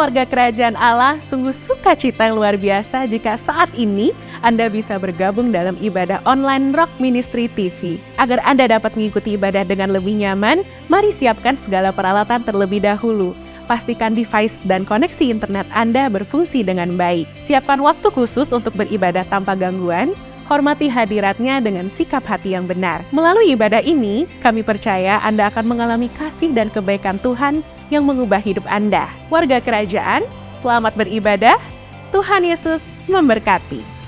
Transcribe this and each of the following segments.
warga kerajaan Allah, sungguh sukacita yang luar biasa jika saat ini Anda bisa bergabung dalam ibadah online Rock Ministry TV. Agar Anda dapat mengikuti ibadah dengan lebih nyaman, mari siapkan segala peralatan terlebih dahulu. Pastikan device dan koneksi internet Anda berfungsi dengan baik. Siapkan waktu khusus untuk beribadah tanpa gangguan. Hormati hadiratnya dengan sikap hati yang benar. Melalui ibadah ini, kami percaya Anda akan mengalami kasih dan kebaikan Tuhan yang mengubah hidup Anda. Warga kerajaan, selamat beribadah. Tuhan Yesus memberkati.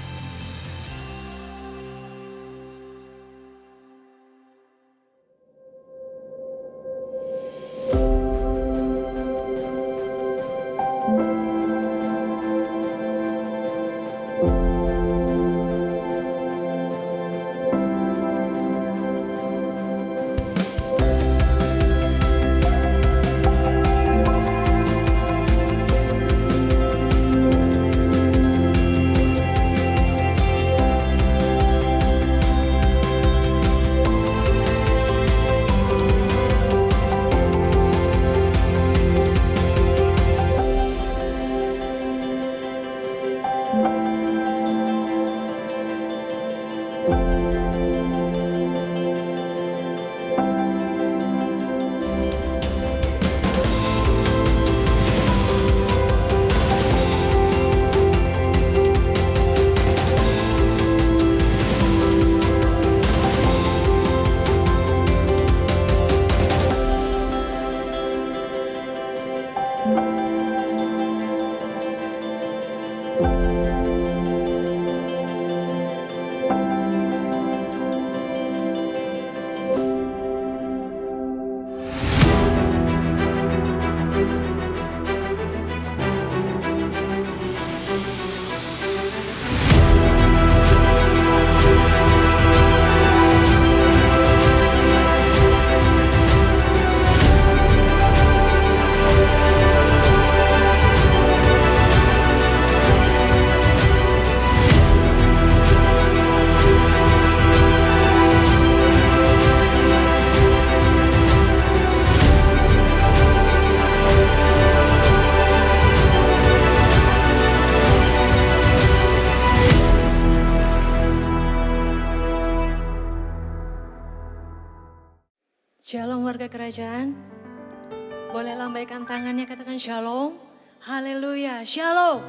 Shalom warga kerajaan, boleh lambaikan tangannya, katakan shalom, haleluya, shalom.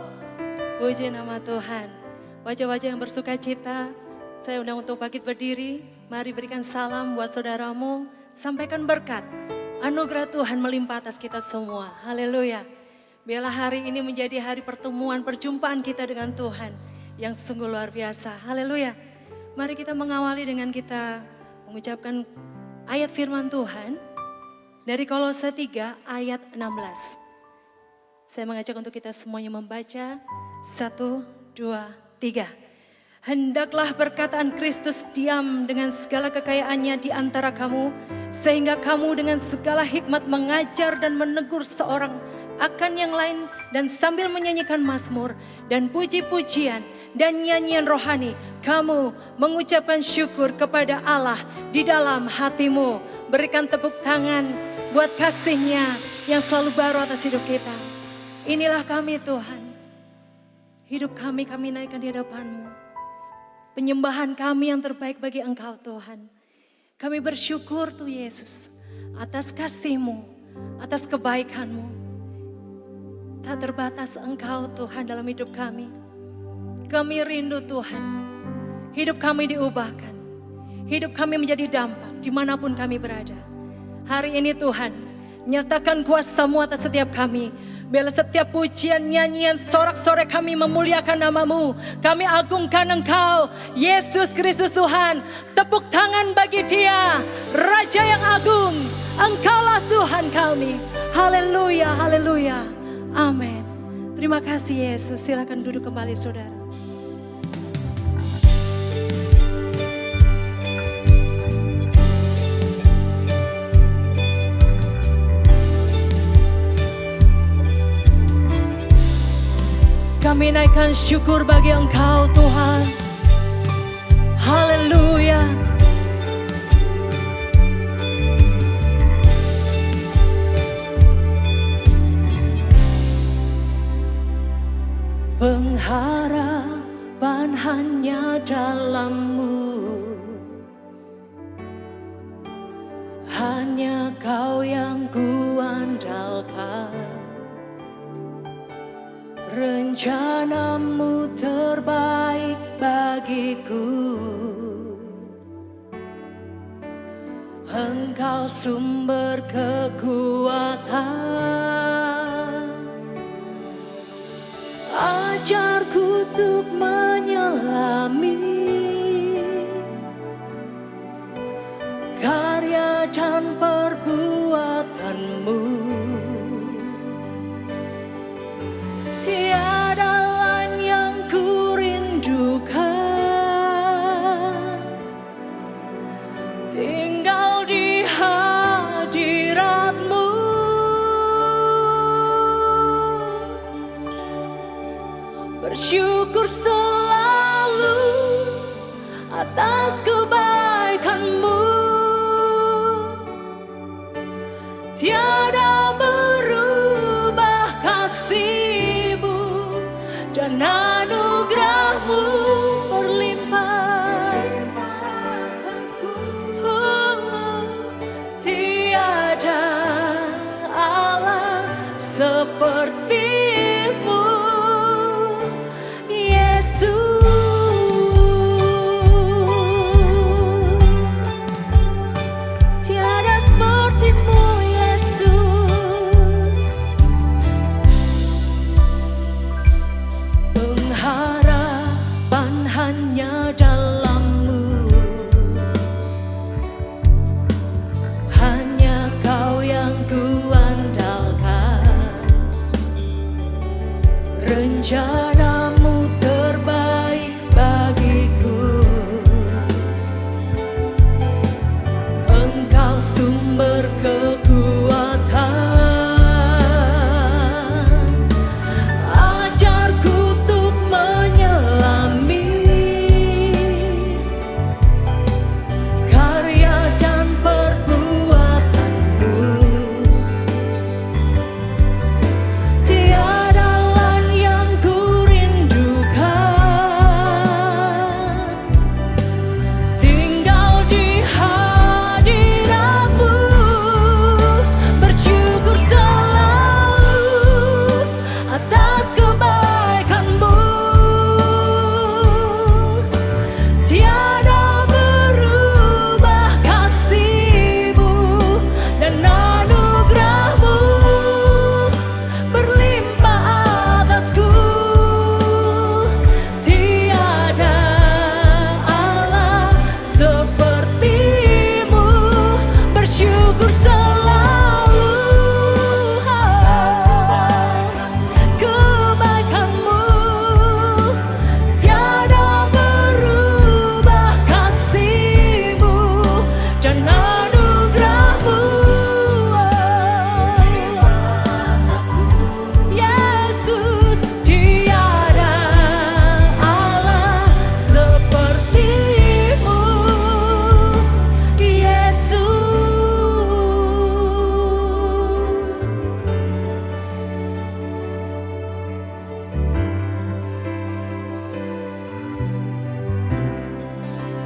Puji nama Tuhan. Wajah-wajah yang bersuka cita, saya undang untuk bangkit berdiri. Mari berikan salam buat saudaramu, sampaikan berkat. Anugerah Tuhan melimpah atas kita semua, haleluya. Biarlah hari ini menjadi hari pertemuan, perjumpaan kita dengan Tuhan yang sungguh luar biasa, haleluya. Mari kita mengawali dengan kita mengucapkan ayat firman Tuhan dari Kolose 3 ayat 16. Saya mengajak untuk kita semuanya membaca 1, 2, 3. Hendaklah perkataan Kristus diam dengan segala kekayaannya di antara kamu, sehingga kamu dengan segala hikmat mengajar dan menegur seorang akan yang lain, dan sambil menyanyikan mazmur dan puji-pujian dan nyanyian rohani, kamu mengucapkan syukur kepada Allah di dalam hatimu. Berikan tepuk tangan buat kasih-Nya yang selalu baru atas hidup kita. Inilah kami Tuhan, hidup kami naikkan di hadapan-Mu. Penyembahan kami yang terbaik bagi Engkau Tuhan. Kami bersyukur Tuhan Yesus atas kasih-Mu, atas kebaikan-Mu. Tak terbatas Engkau Tuhan dalam hidup kami. Kami rindu Tuhan, hidup kami diubahkan, hidup kami menjadi dampak dimanapun kami berada. Hari ini Tuhan, nyatakan kuasa-Mu atas setiap kami. Biarlah setiap pujian, nyanyian, sorak-sorai kami memuliakan nama-Mu. Kami agungkan Engkau, Yesus Kristus Tuhan. Tepuk tangan bagi Dia, Raja yang agung. Engkaulah Tuhan kami. Haleluya, haleluya. Amin. Terima kasih Yesus. Silakan duduk kembali saudara. Kami naikkan syukur bagi Engkau Tuhan. Haleluya. hanya Kau yang kuandalkan. Rencana-Mu terbaik bagiku. Engkau sumber kekuatan. Ajarku untuk menyelami karya dan perbuatan-Mu. Tiada lain yang kurindukan, tinggal di hadirat-Mu. Bersyukur selalu atas kebaikan-Mu. Tiada berubah kasih-Mu dan anugerah-Mu berlimpah atasku. Tiada Allah seperti-Mu, Yesus. Tiada seperti-Mu, Yesus. Pengharapan hanya dalam-Mu, hanya Kau yang kuandalkan. Rencana-Mu terbaik bagiku. Engkau sumber kekuatan. Ajarku untuk menyelami karya dan perbuatan-Mu. Tiada lain yang kurindukan, tinggal di hadirat-Mu. Bersyukur selalu atas kebaikan-Mu. Tiada berubah kasih-Mu dan anugerah-Mu berlimpah atasku. Tiada Allah seperti-Mu. Bersyukur selalu kebaikan-Mu. Tiada berubah kasih-Mu dan anugerah-Mu. Yesus, tiada Allah seperti-Mu, Yesus.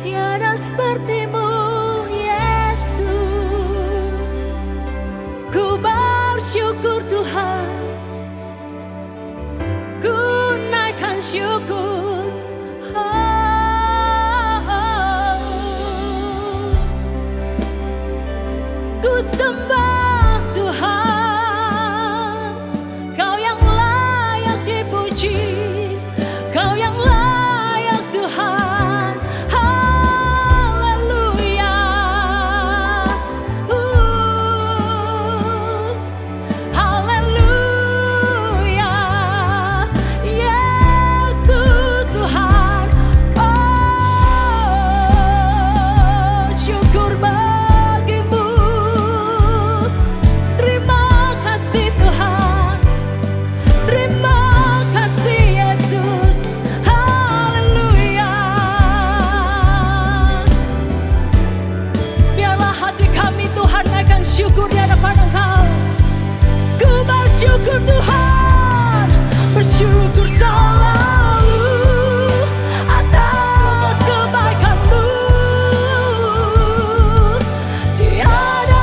Tiada seperti-Mu, Yesus. Ku bersyukur Tuhan, ku naikkan syukur. Ku sembah Tuhan, Kau yang layak dipuji, Kau yang layak Tuhan. Haleluya. Haleluya. Yesus Tuhan. Oh, syukur bagi-Mu. Terima kasih Tuhan. Terima kasih Yesus. Haleluya. Biarlah hati kami Tuhan naikkan syukur di hadapan Engkau. Ku bersyukur Tuhan. Bersyukur selalu atas kebaikan-Mu. Tiada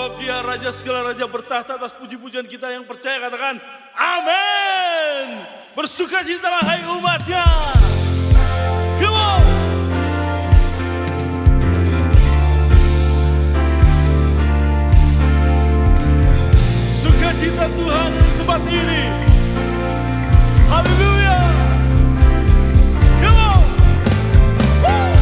Sebab dia raja segala raja bertahta atas puji-pujian kita yang percaya, katakan amin. Bersukacitalah hai umatnya. Come on. Sukacita Tuhan di tempat ini. Haleluya. Come on. Woo.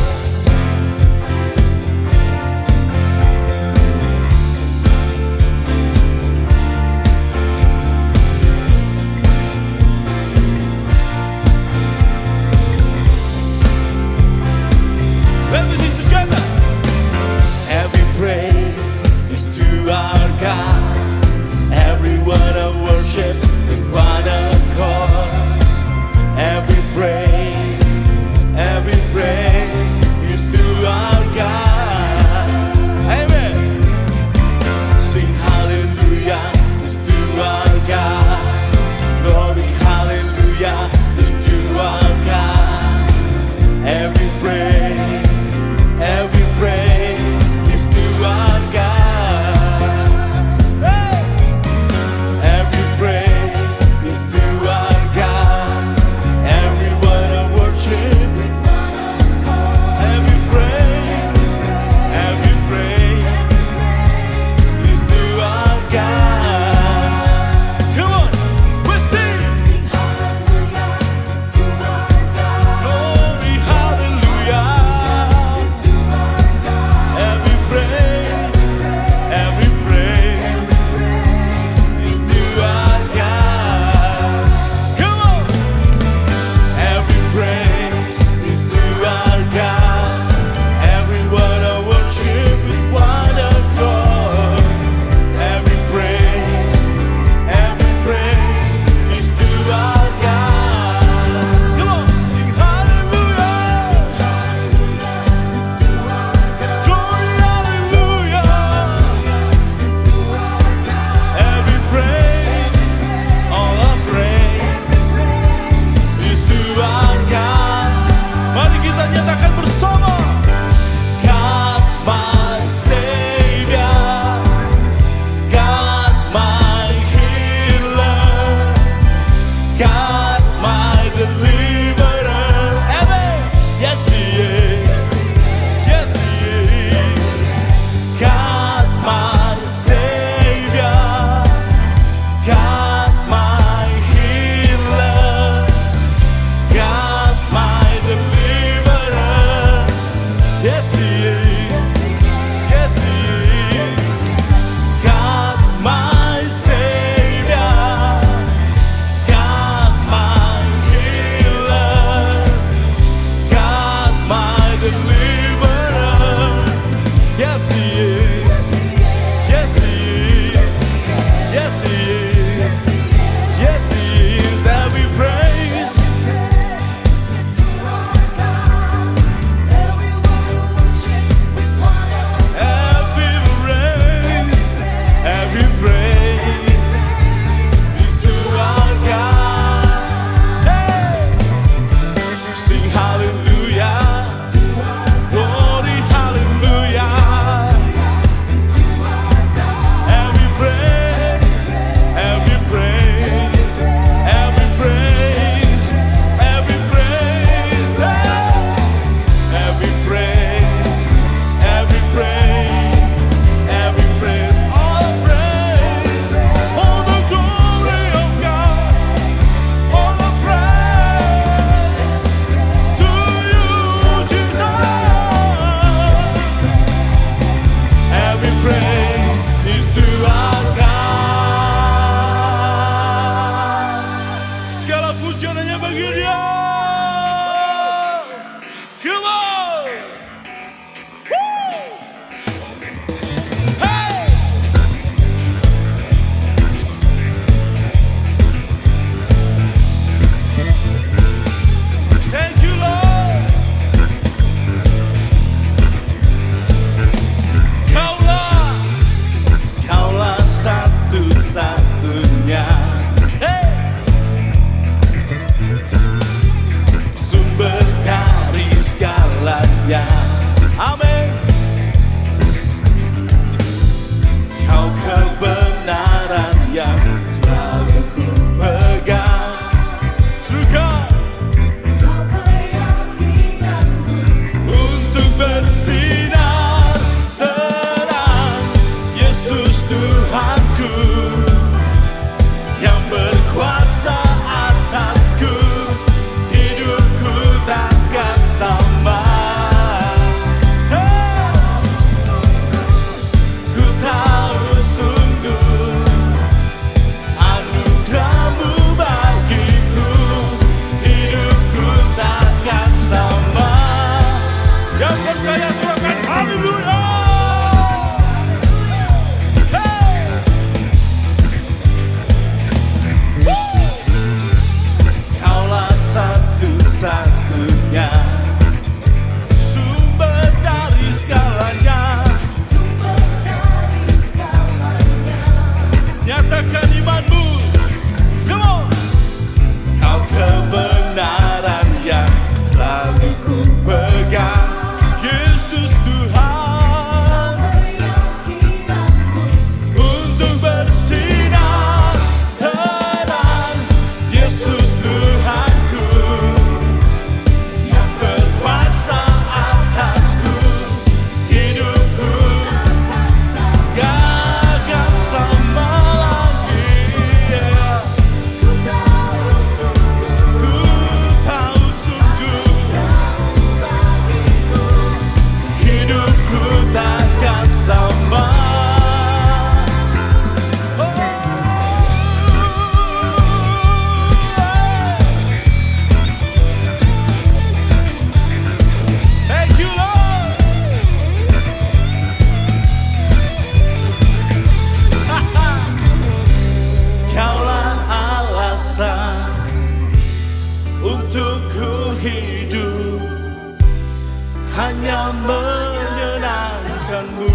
menyenangkanmu.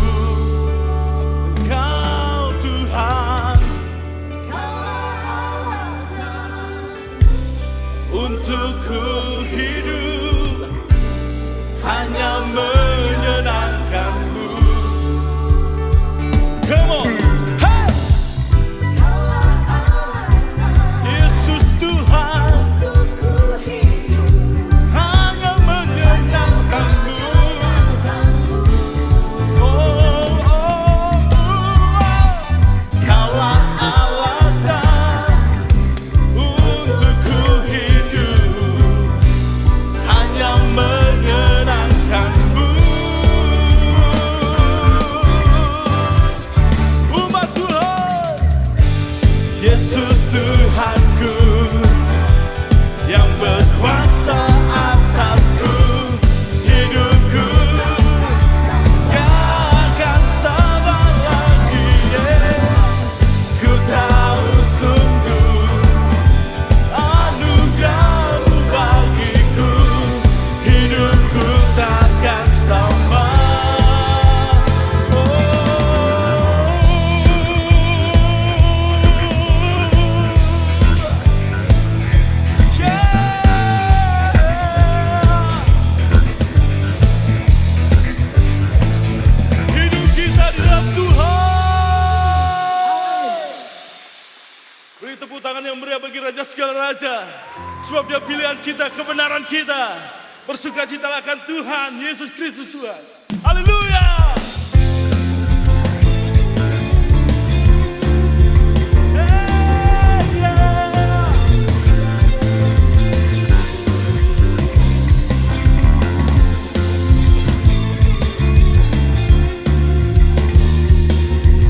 Engkau Tuhan untuk ku hidup, hanya menyenangkanmu. Come on, hey! Yesus Tuhan, hanya menyenangkanmu. Kaulah alasan untuk ku hidup, hanya menyenangkanmu. Umat Tuhan, Yesus Tuhanku yang berkuasa atasku, hidupku gak akan sabar lagi. Ku tahu sungguh anugerah-Mu bagiku, hidupku takkan sama. Hidup kita di dalam Tuhan. Beri tepuk tangan yang meriah bagi Raja segala Raja, sebab Dia pilihan kita, kebenaran kita. Bersukacitalah akan Tuhan Yesus Kristus Tuhan. Haleluya.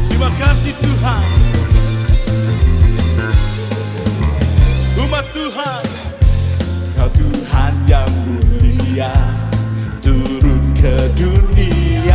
Terima kasih Tuhan. Umat Tuhan, Kau Tuhan yang mulia, turun ke dunia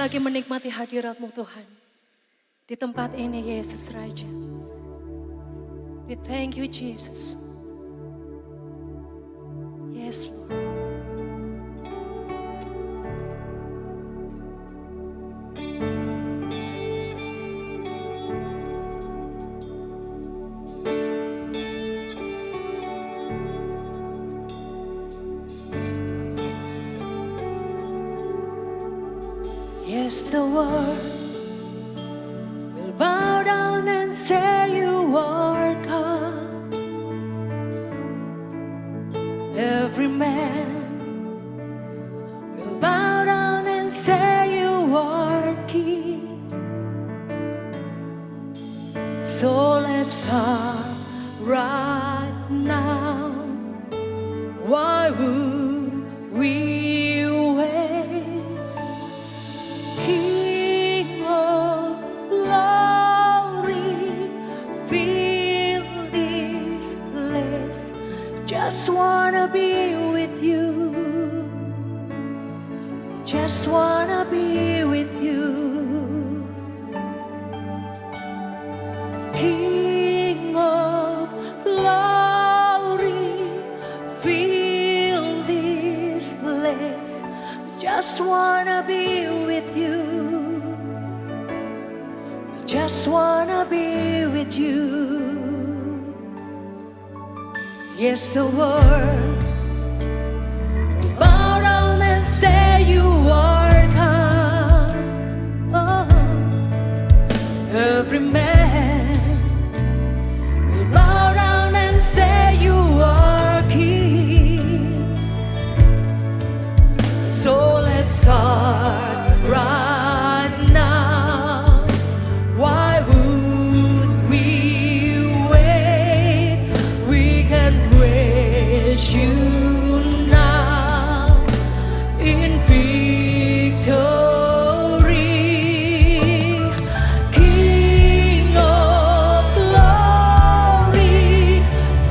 lagi menikmati hadirat-Mu Tuhan. Di tempat ini Yesus Raja. We thank you Jesus. Yes Lord. Yes, the world will bow down and say you are God. Every man will bow down and say you are King. So let's start right now. Why would we wait? King of glory, fill this place. Just wanna be with you. Just wanna be with you. King of glory, fill this place. Just wanna be with you. Just wanna be with you. Yes, the world will bow down and say you are God. Oh, every man will bow down and say you are King. So let's start right now. Why would we wait? We can praise you now in victory. King of glory,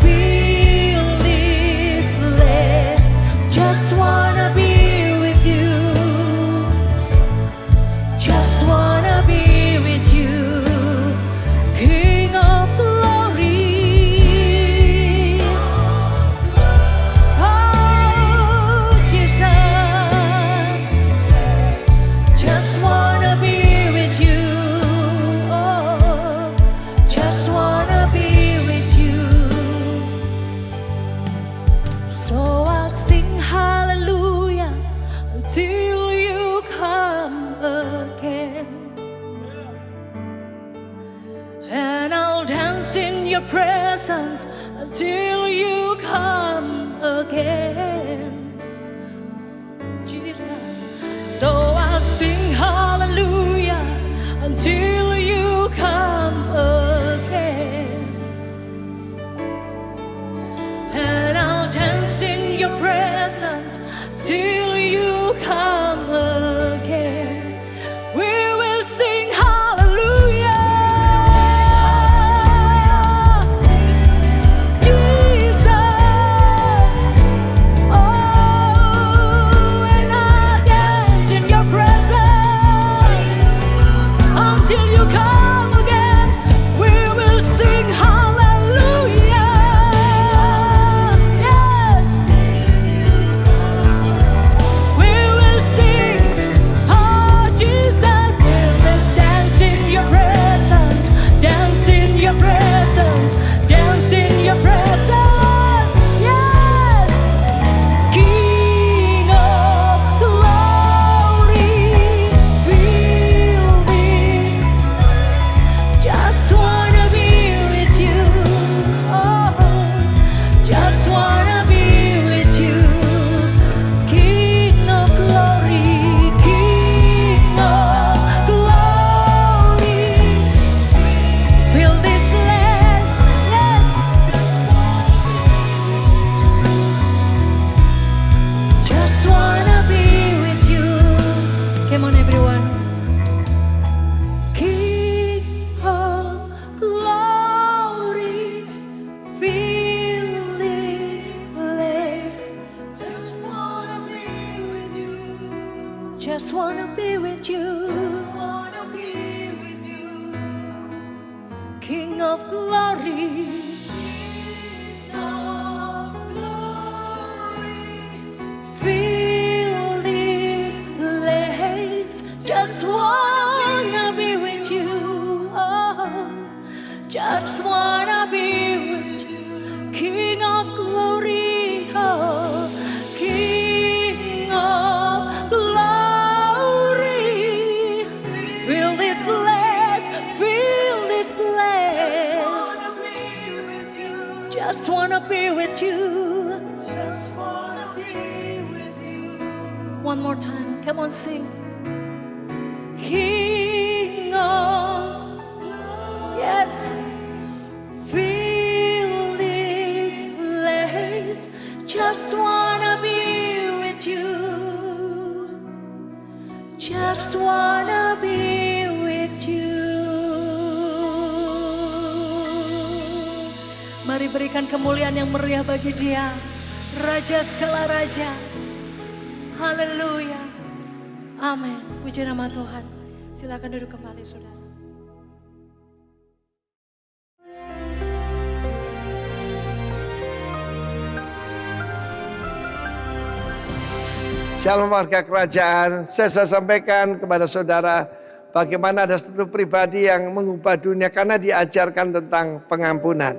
fill this place. Just wanna be with you. Just wanna be with you. King of glory. Oh, Jesus. Just wanna be with you. Oh, just wanna be with you. So I'll sing hallelujah until you come again. And I'll dance in your presence until you come again. Jesus. So I'll sing hallelujah until you come again. And I'll dance in your presence till you come again. We will sing hallelujah. Jesus. Oh, and I'll dance in your presence until you come again. We will sing hallelujah. Yes. Just wanna be with you. King of glory. Fill this place. Just wanna be with you. Oh, just wanna be with you. King of glory. Oh, King of glory. Fill this place. Fill this place. Just wanna be with you. One more time, come on, sing. King of, yes, fill this place. Just wanna be with you. Just wanna be with you. Mari berikan kemuliaan yang meriah bagi Dia, Raja segala raja. Haleluya. Amin. Puji nama Tuhan. Silakan duduk kembali, saudara. Shalom warga kerajaan. Saya sampaikan kepada saudara bagaimana ada satu pribadi yang mengubah dunia karena diajarkan tentang pengampunan.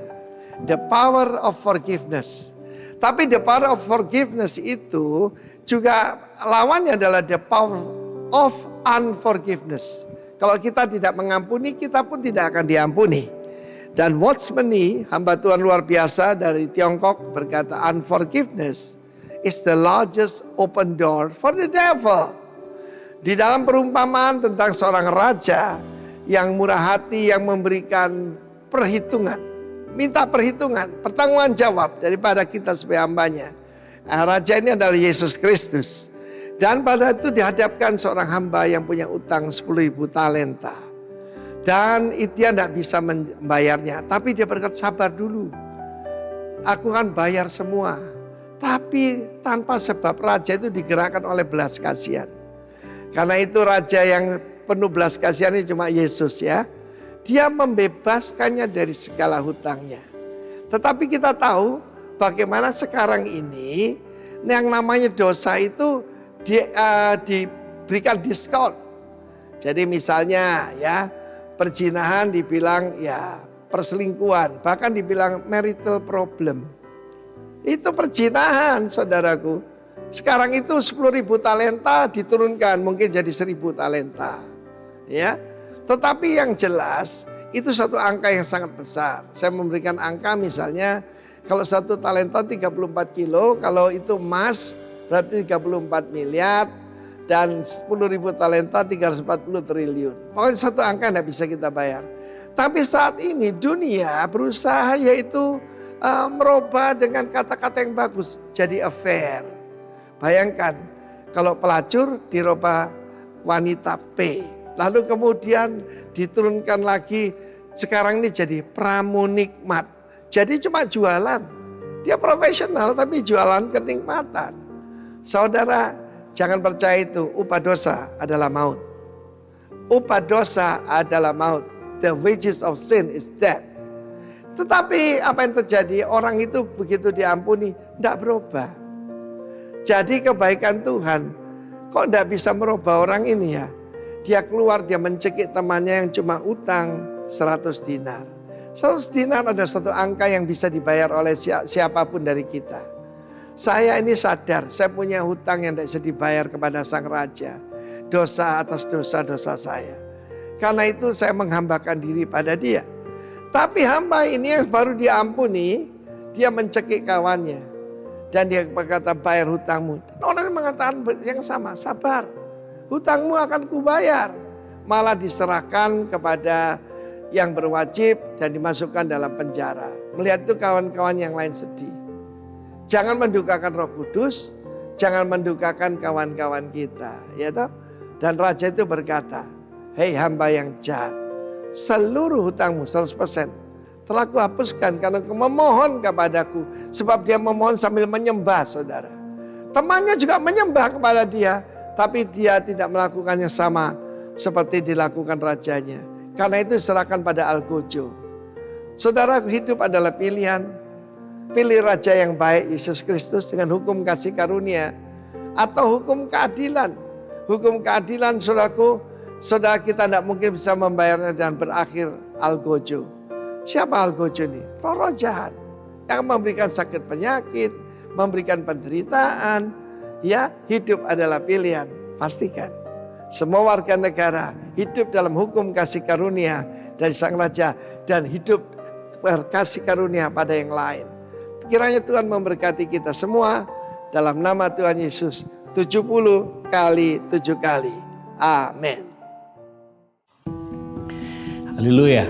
The power of forgiveness. Tapi the power of forgiveness itu juga lawannya adalah the power of unforgiveness. Kalau kita tidak mengampuni, kita pun tidak akan diampuni. Dan Watchman Nee, hamba Tuhan luar biasa dari Tiongkok, berkata unforgiveness is the largest open door for the devil. Di dalam perumpamaan tentang seorang raja yang murah hati, yang memberikan perhitungan, minta perhitungan, pertanggungan jawab daripada kita sebagai hambanya. Raja ini adalah Yesus Kristus. Dan pada itu dihadapkan seorang hamba yang punya utang 10.000 talenta. Dan dia tidak bisa membayarnya. Tapi dia berkata, sabar dulu. Aku kan bayar semua. Tapi tanpa sebab raja itu digerakkan oleh belas kasihan. Karena itu raja yang penuh belas kasihan ini cuma Yesus ya. Dia membebaskannya dari segala hutangnya. Tetapi kita tahu bagaimana sekarang ini yang namanya dosa itu diberikan diskon. Jadi misalnya ya perzinahan dibilang ya perselingkuhan, bahkan dibilang marital problem. Itu perzinahan saudaraku. Sekarang itu 10.000 talenta diturunkan mungkin jadi 1.000 talenta. Ya. Tetapi yang jelas itu satu angka yang sangat besar. Saya memberikan angka misalnya kalau 1 talenta 34 kilo, kalau itu emas berarti 34 miliar dan 10.000 talenta 340 triliun. Pokoknya satu angka tidak bisa kita bayar. Tapi saat ini dunia berusaha yaitu merubah dengan kata-kata yang bagus jadi affair. Bayangkan kalau pelacur dirubah wanita P. Lalu kemudian diturunkan lagi sekarang ini jadi pramunikmat. Jadi cuma jualan. Dia profesional tapi jualan kenikmatan. Saudara jangan percaya itu. Upah dosa adalah maut. Upah dosa adalah maut. The wages of sin is death. Tetapi apa yang terjadi? Orang itu begitu diampuni tidak berubah. Jadi kebaikan Tuhan kok tidak bisa merubah orang ini ya. Dia keluar, dia mencekik temannya yang cuma utang 100 dinar. 100 dinar ada satu angka yang bisa dibayar oleh siapapun dari kita. Saya ini sadar, saya punya hutang yang tidak bisa dibayar kepada sang raja. Dosa atas dosa-dosa saya. Karena itu saya menghambakan diri pada dia. Tapi hamba ini yang baru diampuni, dia mencekik kawannya. Dan dia berkata bayar hutangmu. Orang mengatakan yang sama, sabar. Hutangmu akan kubayar. Malah diserahkan kepada yang berwajib dan dimasukkan dalam penjara. Melihat itu kawan-kawan yang lain sedih. Jangan mendukakan Roh Kudus, jangan mendukakan kawan-kawan kita, ya toh? Dan raja itu berkata, "Hei hamba yang jahat, seluruh hutangmu 100% telah kuhapuskan karena kau memohon kepadaku." Sebab dia memohon sambil menyembah, saudara. Temannya juga menyembah kepada dia. tapi dia tidak melakukannya sama seperti dilakukan rajanya. Karena itu serahkan pada Algojo. Saudara, hidup adalah pilihan. Pilih raja yang baik, Yesus Kristus, dengan hukum kasih karunia atau hukum keadilan. Hukum keadilan, saudaraku, saudara kita tidak mungkin bisa membayarnya dan berakhir Algojo. Siapa Algojo ini? Roh-roh jahat yang memberikan sakit penyakit, memberikan penderitaan. Ya, hidup adalah pilihan. Pastikan semua warga negara hidup dalam hukum kasih karunia dari Sang Raja dan hidup berkasih karunia pada yang lain. Kiranya Tuhan memberkati kita semua dalam nama Tuhan Yesus 70 kali 7 kali. Amin. Haleluya.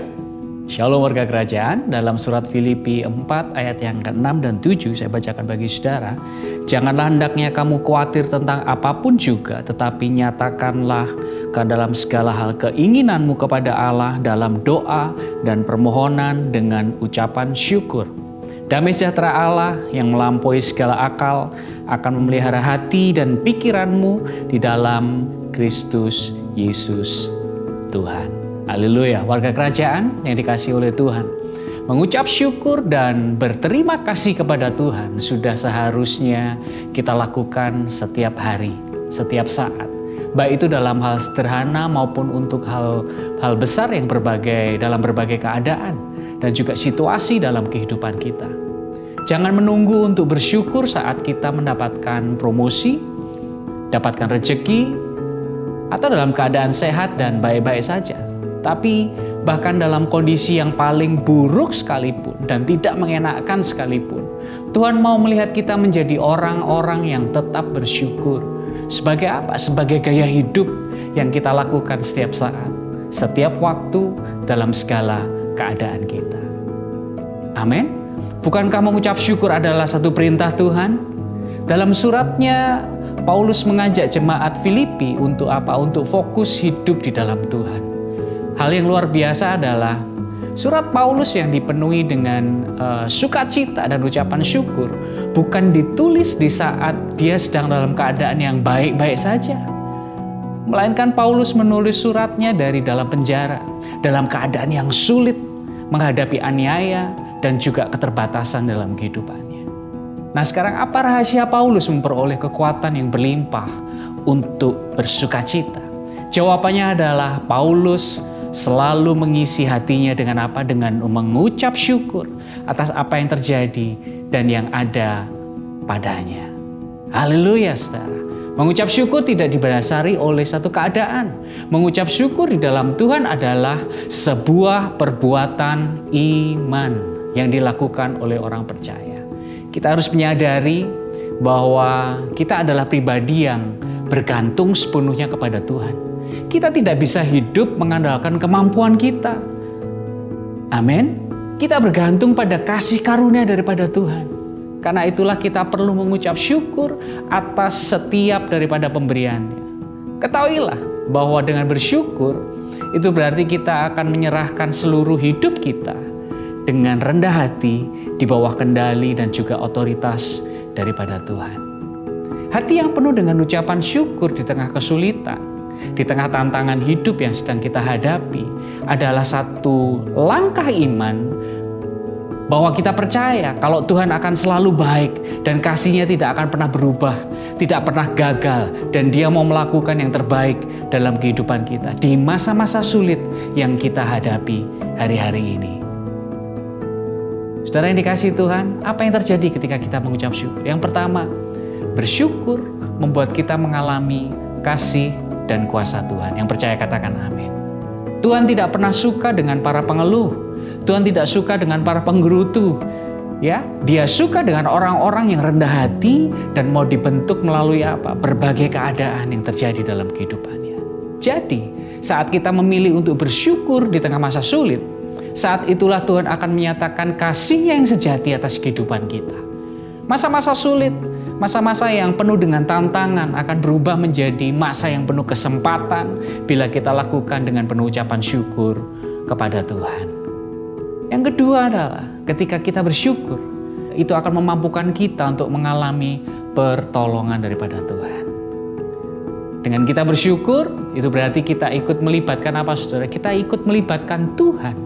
Shalom warga kerajaan, dalam surat Filipi 4 ayat yang ke-6 dan 7 saya bacakan bagi saudara. Janganlah hendaknya kamu khawatir tentang apapun juga, tetapi nyatakanlah ke dalam segala hal keinginanmu kepada Allah dalam doa dan permohonan dengan ucapan syukur. Damai sejahtera Allah yang melampaui segala akal akan memelihara hati dan pikiranmu di dalam Kristus Yesus Tuhan. Haleluya, warga kerajaan yang dikasihi oleh Tuhan. Mengucap syukur dan berterima kasih kepada Tuhan sudah seharusnya kita lakukan setiap hari, setiap saat. Baik itu dalam hal sederhana maupun untuk hal besar yang dalam berbagai keadaan dan juga situasi dalam kehidupan kita. Jangan menunggu untuk bersyukur saat kita mendapatkan promosi, dapatkan rezeki, atau dalam keadaan sehat dan baik-baik saja. Tapi bahkan dalam kondisi yang paling buruk sekalipun dan tidak mengenakkan sekalipun, Tuhan mau melihat kita menjadi orang-orang yang tetap bersyukur. Sebagai apa? Sebagai gaya hidup yang kita lakukan setiap saat, setiap waktu, dalam segala keadaan kita. Amin. Bukankah mengucap syukur adalah satu perintah Tuhan? Dalam suratnya, Paulus mengajak jemaat Filipi untuk apa? Untuk fokus hidup di dalam Tuhan. Hal yang luar biasa adalah surat Paulus yang dipenuhi dengan sukacita dan ucapan syukur bukan ditulis di saat dia sedang dalam keadaan yang baik-baik saja. Melainkan Paulus menulis suratnya dari dalam penjara, dalam keadaan yang sulit, menghadapi aniaya dan juga keterbatasan dalam kehidupannya. Nah, sekarang apa rahasia Paulus memperoleh kekuatan yang berlimpah untuk bersukacita? Jawabannya adalah Paulus selalu mengisi hatinya dengan apa? Dengan mengucap syukur atas apa yang terjadi dan yang ada padanya. Haleluya, saudara. Mengucap syukur tidak didasari oleh satu keadaan. Mengucap syukur di dalam Tuhan adalah sebuah perbuatan iman yang dilakukan oleh orang percaya. Kita harus menyadari bahwa kita adalah pribadi yang bergantung sepenuhnya kepada Tuhan. Kita tidak bisa hidup mengandalkan kemampuan kita. Amin. Kita bergantung pada kasih karunia daripada Tuhan. Karena itulah kita perlu mengucap syukur atas setiap daripada pemberiannya. Ketahuilah bahwa dengan bersyukur itu berarti kita akan menyerahkan seluruh hidup kita dengan rendah hati di bawah kendali dan juga otoritas daripada Tuhan. Hati yang penuh dengan ucapan syukur di tengah kesulitan, di tengah tantangan hidup yang sedang kita hadapi adalah satu langkah iman bahwa kita percaya kalau Tuhan akan selalu baik dan kasih-Nya tidak akan pernah berubah, tidak pernah gagal, dan Dia mau melakukan yang terbaik dalam kehidupan kita di masa-masa sulit yang kita hadapi hari-hari ini. Saudara yang dikasihi Tuhan, apa yang terjadi ketika kita mengucap syukur? Yang pertama, bersyukur membuat kita mengalami kasih dan kuasa Tuhan. Yang percaya katakan amin. Tuhan tidak pernah suka dengan para pengeluh. Tuhan tidak suka dengan para penggerutu. Ya, Dia suka dengan orang-orang yang rendah hati dan mau dibentuk melalui apa? Berbagai keadaan yang terjadi dalam kehidupannya. Jadi, saat kita memilih untuk bersyukur di tengah masa sulit, saat itulah Tuhan akan menyatakan kasih-Nya yang sejati atas kehidupan kita. Masa-masa sulit, masa-masa yang penuh dengan tantangan akan berubah menjadi masa yang penuh kesempatan bila kita lakukan dengan penuh ucapan syukur kepada Tuhan. Yang kedua adalah ketika kita bersyukur, itu akan memampukan kita untuk mengalami pertolongan daripada Tuhan. Dengan kita bersyukur, itu berarti kita ikut melibatkan apa saudara? Kita ikut melibatkan Tuhan.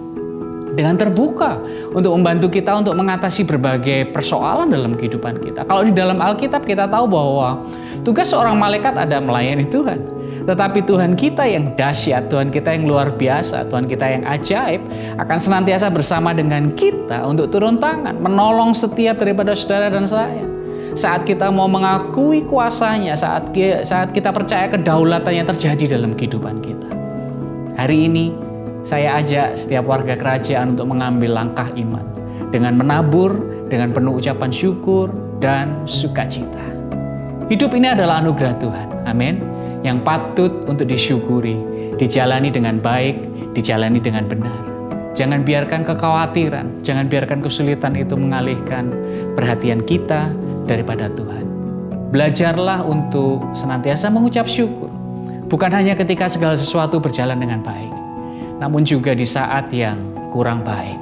Dengan terbuka untuk membantu kita untuk mengatasi berbagai persoalan dalam kehidupan kita. Kalau di dalam Alkitab kita tahu bahwa tugas seorang malaikat ada melayani Tuhan. Tetapi Tuhan kita yang dahsyat, Tuhan kita yang luar biasa, Tuhan kita yang ajaib akan senantiasa bersama dengan kita untuk turun tangan, menolong setiap daripada saudara dan saya. Saat kita mau mengakui kuasanya, saat kita percaya kedaulatannya terjadi dalam kehidupan kita. Hari ini saya ajak setiap warga kerajaan untuk mengambil langkah iman dengan menabur, dengan penuh ucapan syukur dan sukacita. Hidup ini adalah anugerah Tuhan, amin, yang patut untuk disyukuri, dijalani dengan baik, dijalani dengan benar. Jangan biarkan kekhawatiran, jangan biarkan kesulitan itu mengalihkan perhatian kita daripada Tuhan. Belajarlah untuk senantiasa mengucap syukur, bukan hanya ketika segala sesuatu berjalan dengan baik, namun juga di saat yang kurang baik.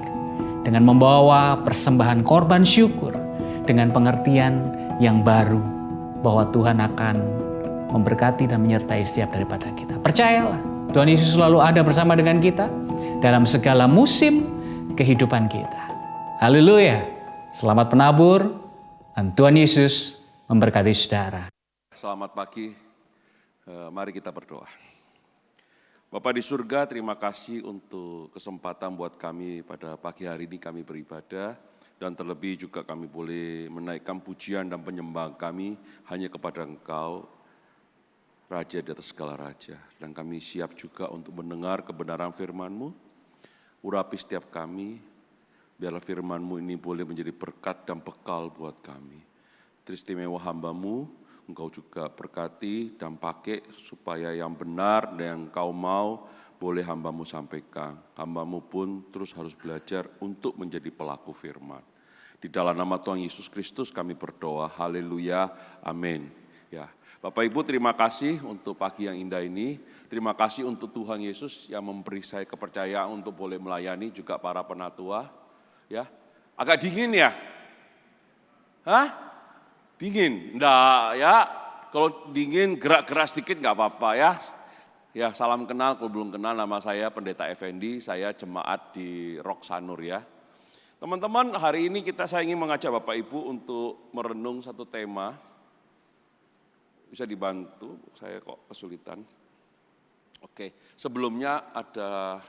Dengan membawa persembahan korban syukur, dengan pengertian yang baru bahwa Tuhan akan memberkati dan menyertai setiap daripada kita. Percayalah, Tuhan Yesus selalu ada bersama dengan kita dalam segala musim kehidupan kita. Haleluya. Selamat menabur dan Tuhan Yesus memberkati saudara. Selamat pagi, mari kita berdoa. Bapak di surga, terima kasih untuk kesempatan buat kami pada pagi hari ini kami beribadah. Dan terlebih juga kami boleh menaikkan pujian dan penyembahan kami hanya kepada Engkau, Raja di atas segala raja. Dan kami siap juga untuk mendengar kebenaran firman-Mu. Urapi setiap kami, biarlah firman-Mu ini boleh menjadi berkat dan bekal buat kami. Teristimewa hamba-Mu, Engkau juga berkati dan pakai supaya yang benar dan yang Engkau mau boleh hamba-Mu sampaikan. Hamba-Mu pun terus harus belajar untuk menjadi pelaku firman. Di dalam nama Tuhan Yesus Kristus kami berdoa, haleluya, amin. Ya, Bapak Ibu terima kasih untuk pagi yang indah ini. Terima kasih untuk Tuhan Yesus yang memberi saya kepercayaan untuk boleh melayani juga para penatua. Ya, agak dingin ya? Hah? Dingin? Enggak ya, kalau dingin gerak-gerak sedikit enggak apa-apa ya. Ya salam kenal, kalau belum kenal nama saya Pendeta Effendi, saya jemaat di Roksanur ya. Teman-teman hari ini saya ingin mengajak Bapak Ibu untuk merenung satu tema. Bisa dibantu, saya kok kesulitan. Oke, sebelumnya ada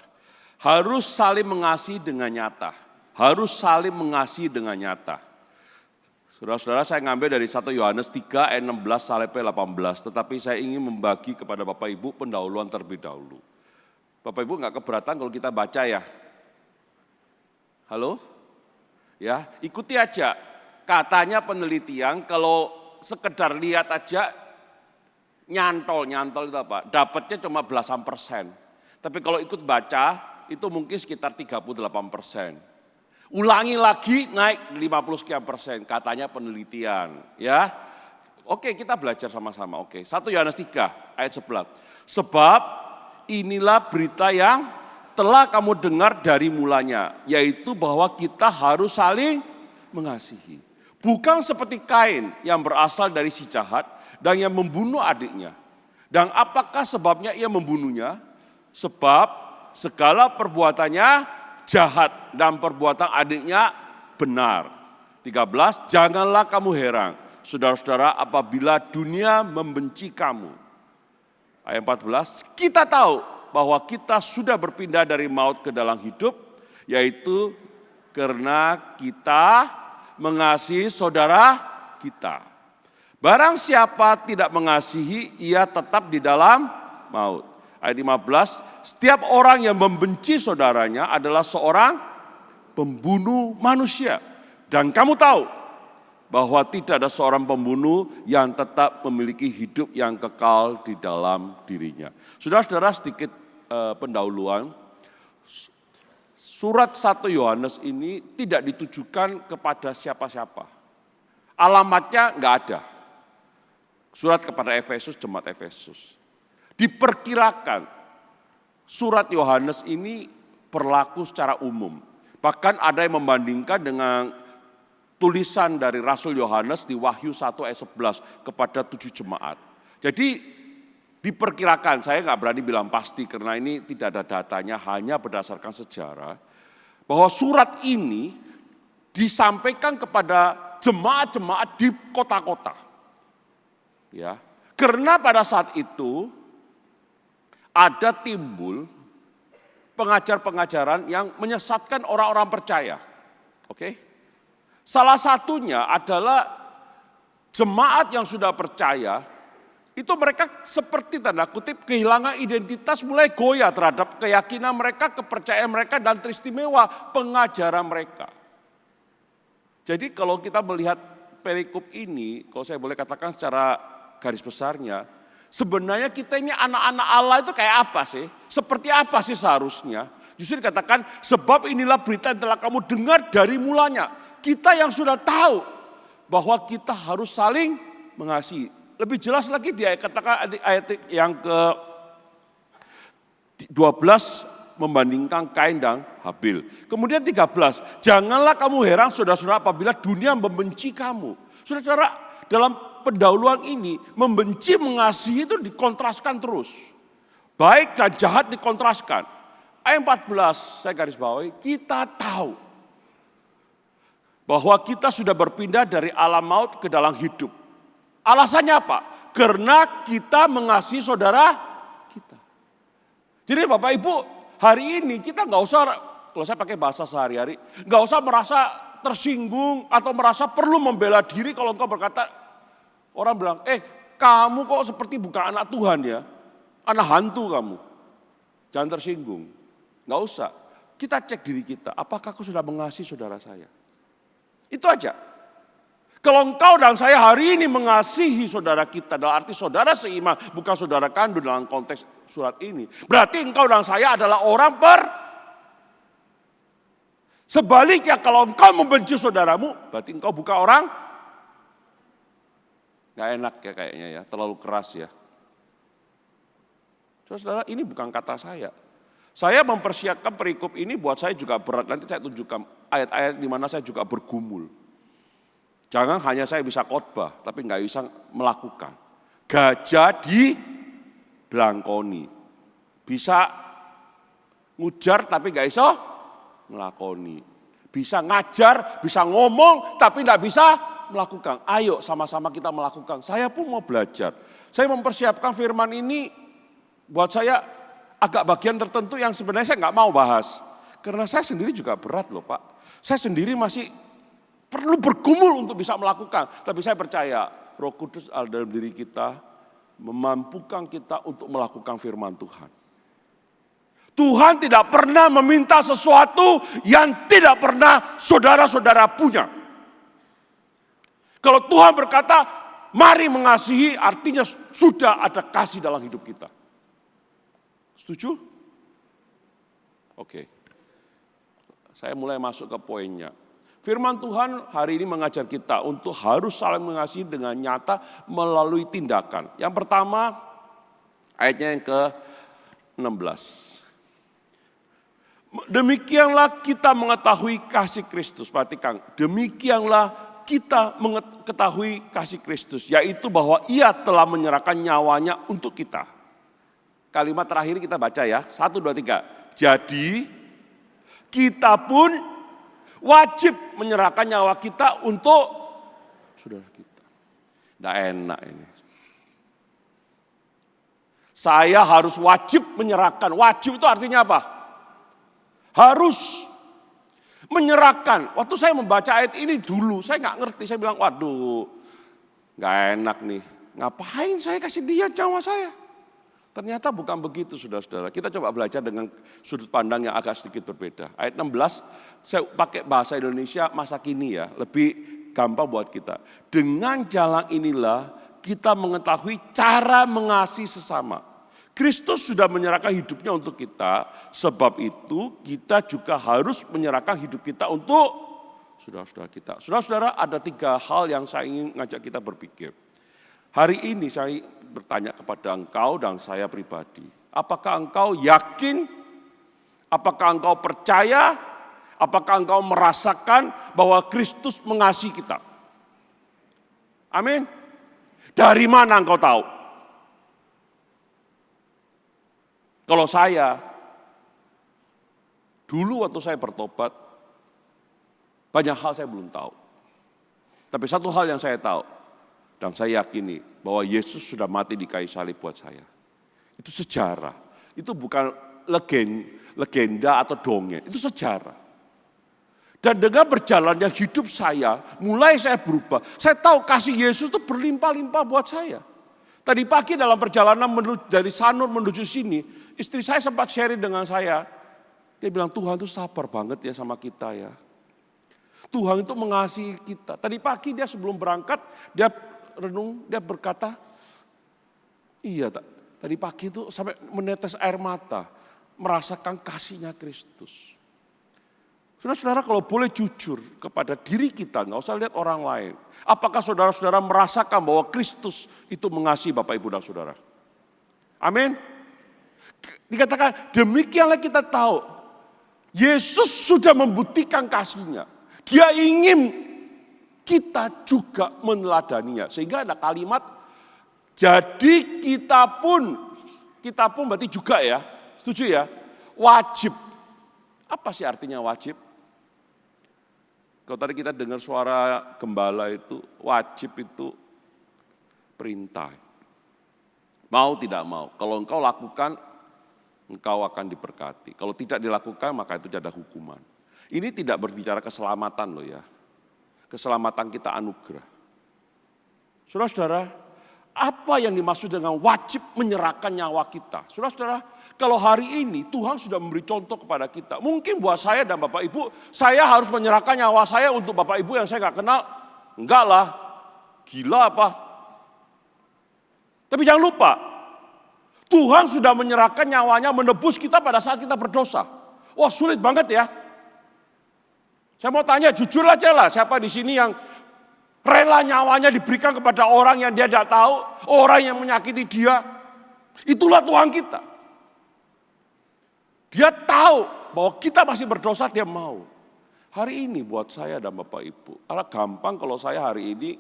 harus saling mengasihi dengan nyata. Harus saling mengasihi dengan nyata. Saudara-saudara, saya ngambil dari 1 Yohanes 3 ayat 16 sampai 18, tetapi saya ingin membagi kepada Bapak Ibu pendahuluan terlebih dahulu. Bapak Ibu nggak keberatan kalau kita baca ya? Halo? Ya, ikuti aja. Katanya penelitian kalau sekedar lihat aja nyantol itu apa? Dapatnya cuma belasan persen. Tapi kalau ikut baca itu mungkin sekitar 38%. Ulangi lagi naik 50 sekian persen, katanya penelitian. Ya, oke kita belajar sama-sama. Oke, 1 Yohanes 3 ayat 11. Sebab inilah berita yang telah kamu dengar dari mulanya, yaitu bahwa kita harus saling mengasihi. Bukan seperti Kain yang berasal dari si jahat dan yang membunuh adiknya. Dan apakah sebabnya ia membunuhnya? Sebab segala perbuatannya jahat dan perbuatan adiknya benar. 13, janganlah kamu heran, saudara-saudara, apabila dunia membenci kamu. Ayat 14, kita tahu bahwa kita sudah berpindah dari maut ke dalam hidup, yaitu karena kita mengasihi saudara kita. Barang siapa tidak mengasihi, ia tetap di dalam maut. Ayat 15, setiap orang yang membenci saudaranya adalah seorang pembunuh manusia. Dan kamu tahu bahwa tidak ada seorang pembunuh yang tetap memiliki hidup yang kekal di dalam dirinya. Saudara-saudara, sedikit pendahuluan. Surat 1 Yohanes ini tidak ditujukan kepada siapa-siapa. Alamatnya enggak ada. Surat kepada Efesus, jemaat Efesus. Diperkirakan surat Yohanes ini berlaku secara umum. Bahkan ada yang membandingkan dengan tulisan dari Rasul Yohanes di Wahyu 1 ayat 11 kepada 7 jemaat. Jadi Diperkirakan, saya nggak berani bilang pasti karena ini tidak ada datanya, hanya berdasarkan sejarah, bahwa surat ini disampaikan kepada jemaat-jemaat di kota-kota. Ya, karena pada saat itu ada timbul pengajar-pengajaran yang menyesatkan orang-orang percaya. Oke? Salah satunya adalah jemaat yang sudah percaya, itu mereka seperti tanda kutip kehilangan identitas, mulai goyah terhadap keyakinan mereka, kepercayaan mereka, dan teristimewa pengajaran mereka. Jadi kalau kita melihat perikop ini, kalau saya boleh katakan secara garis besarnya, sebenarnya kita ini anak-anak Allah itu kayak apa sih? Seperti apa sih seharusnya? Justru dikatakan, sebab inilah berita yang telah kamu dengar dari mulanya. Kita yang sudah tahu bahwa kita harus saling mengasihi. Lebih jelas lagi dia katakan ayat yang ke-12 membandingkan Kain dan Habil. Kemudian 13, janganlah kamu heran saudara-saudara apabila dunia membenci kamu. Saudara-saudara, dalam pendahuluan ini membenci mengasihi itu dikontraskan terus. Baik dan jahat dikontraskan. Ayat 14 saya garis bawahi, kita tahu bahwa kita sudah berpindah dari alam maut ke dalam hidup. Alasannya apa? Karena kita mengasihi saudara kita. Jadi Bapak Ibu, hari ini kita nggak usah, kalau saya pakai bahasa sehari-hari, nggak usah merasa tersinggung atau merasa perlu membela diri kalau engkau berkata, orang bilang, kamu kok seperti bukan anak Tuhan ya, anak hantu kamu. Jangan tersinggung, nggak usah. Kita cek diri kita, apakah aku sudah mengasihi saudara saya? Itu aja. Kalau engkau dan saya hari ini mengasihi saudara kita, dalam arti saudara seiman, bukan saudara kandung dalam konteks surat ini. Berarti engkau dan saya adalah orang Sebaliknya kalau engkau membenci saudaramu, berarti engkau bukan orang. Gak enak ya kayaknya ya, terlalu keras ya. Saudara, ini bukan kata saya. Saya mempersiapkan perikop ini buat saya juga berat. Nanti saya tunjukkan ayat-ayat di mana saya juga bergumul. Jangan hanya saya bisa khotbah, tapi nggak bisa melakukan. Gajah di belangkoni. Bisa ngujar tapi nggak bisa melakoni. Bisa ngajar, bisa ngomong, tapi nggak bisa melakukan. Ayo sama-sama kita melakukan. Saya pun mau belajar. Saya mempersiapkan firman ini buat saya agak bagian tertentu yang sebenarnya saya nggak mau bahas. Karena saya sendiri juga berat loh Pak. Saya sendiri masih perlu bergumul untuk bisa melakukan. Tapi saya percaya Roh Kudus ada dalam diri kita, memampukan kita untuk melakukan firman Tuhan. Tuhan tidak pernah meminta sesuatu yang tidak pernah saudara-saudara punya. Kalau Tuhan berkata, mari mengasihi, artinya sudah ada kasih dalam hidup kita. Setuju? Oke. Saya mulai masuk ke poinnya. Firman Tuhan hari ini mengajar kita untuk harus saling mengasihi dengan nyata melalui tindakan. Yang pertama, ayatnya yang ke-16. Demikianlah kita mengetahui kasih Kristus. Perhatikan, demikianlah kita mengetahui kasih Kristus. Yaitu bahwa ia telah menyerahkan nyawanya untuk kita. Kalimat terakhir kita baca ya, 1, 2, 3. Jadi kita pun wajib menyerahkan nyawa kita untuk saudara kita. Tidak enak ini. Saya harus wajib menyerahkan. Wajib itu artinya apa? Harus menyerahkan. Waktu saya membaca ayat ini dulu, saya nggak ngerti. Saya bilang, waduh, nggak enak nih. Ngapain saya kasih dia nyawa saya? Ternyata bukan begitu saudara-saudara. Kita coba belajar dengan sudut pandang yang agak sedikit berbeda. Ayat 16, saya pakai bahasa Indonesia masa kini ya, lebih gampang buat kita. Dengan jalan inilah kita mengetahui cara mengasihi sesama. Kristus sudah menyerahkan hidupnya untuk kita, sebab itu kita juga harus menyerahkan hidup kita untuk saudara-saudara kita. Saudara-saudara, ada 3 hal yang saya ingin ngajak kita berpikir. Hari ini saya bertanya kepada engkau dan saya pribadi. Apakah engkau yakin? Apakah engkau percaya? Apakah engkau merasakan bahwa Kristus mengasihi kita? Amin. Dari mana engkau tahu? Kalau saya, dulu waktu saya bertobat, banyak hal saya belum tahu. Tapi satu hal yang saya tahu, dan saya yakini bahwa Yesus sudah mati di kayu salib buat saya. Itu sejarah, itu bukan legenda atau dongeng, itu sejarah. Dan dengan berjalannya hidup saya, mulai saya berubah. Saya tahu kasih Yesus itu berlimpah-limpah buat saya. Tadi pagi dalam perjalanan dari Sanur menuju sini, istri saya sempat sharing dengan saya. Dia bilang, Tuhan itu sabar banget ya sama kita ya. Tuhan itu mengasihi kita. Tadi pagi dia sebelum berangkat, dia renung, dia berkata, iya tadi pagi itu sampai menetes air mata, merasakan kasihnya Kristus. Saudara-saudara kalau boleh jujur kepada diri kita, nggak usah lihat orang lain. Apakah saudara-saudara merasakan bahwa Kristus itu mengasihi Bapak, Ibu, dan Saudara? Amin. Dikatakan demikianlah kita tahu, Yesus sudah membuktikan kasih-Nya. Dia ingin kita juga meneladaninya. Sehingga ada kalimat, jadi kita pun berarti juga ya, setuju ya, wajib. Apa sih artinya wajib? Kalau tadi kita dengar suara gembala itu, wajib itu perintah. Mau tidak mau, kalau engkau lakukan, engkau akan diberkati. Kalau tidak dilakukan, maka itu ada hukuman. Ini tidak berbicara keselamatan loh ya. Keselamatan kita anugerah. Saudara-saudara, apa yang dimaksud dengan wajib menyerahkan nyawa kita? Saudara-saudara, kalau hari ini Tuhan sudah memberi contoh kepada kita. Mungkin buat saya dan Bapak Ibu, saya harus menyerahkan nyawa saya untuk Bapak Ibu yang saya nggak kenal. Enggak lah, gila apa? Tapi jangan lupa, Tuhan sudah menyerahkan nyawanya menebus kita pada saat kita berdosa. Wah sulit banget ya. Saya mau tanya jujur aja lah, siapa di sini yang rela nyawanya diberikan kepada orang yang dia tidak tahu, orang yang menyakiti dia. Itulah Tuhan kita. Dia tahu bahwa kita masih berdosa, dia mau. Hari ini buat saya dan Bapak Ibu, gampang kalau saya hari ini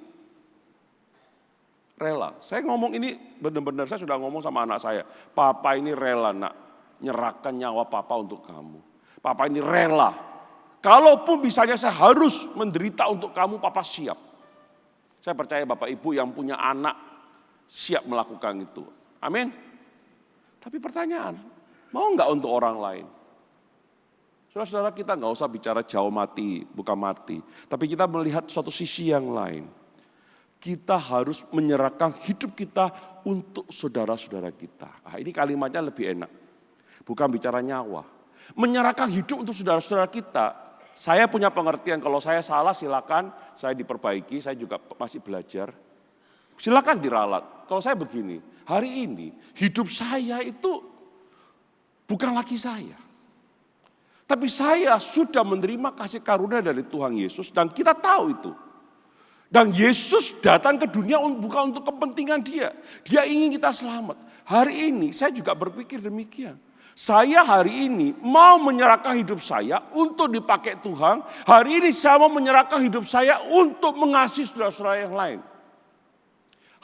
rela. Saya ngomong ini benar-benar, saya sudah ngomong sama anak saya. Papa ini rela nak, nyerahkan nyawa papa untuk kamu. Papa ini rela. Kalaupun misalnya saya harus menderita untuk kamu, papa siap. Saya percaya Bapak Ibu yang punya anak siap melakukan itu. Amin. Tapi pertanyaan, mau nggak untuk orang lain? Saudara-saudara kita nggak usah bicara jauh mati, bukan mati. Tapi kita melihat suatu sisi yang lain. Kita harus menyerahkan hidup kita untuk saudara-saudara kita. Nah, ini kalimatnya lebih enak. Bukan bicara nyawa. Menyerahkan hidup untuk saudara-saudara kita. Saya punya pengertian, kalau saya salah silakan, saya diperbaiki, saya juga masih belajar. Silakan diralat. Kalau saya begini, hari ini hidup saya itu bukan lagi saya. Tapi saya sudah menerima kasih karunia dari Tuhan Yesus dan kita tahu itu. Dan Yesus datang ke dunia bukan untuk kepentingan dia. Dia ingin kita selamat. Hari ini saya juga berpikir demikian. Saya hari ini mau menyerahkan hidup saya untuk dipakai Tuhan. Hari ini saya mau menyerahkan hidup saya untuk mengasihi saudara-saudara yang lain.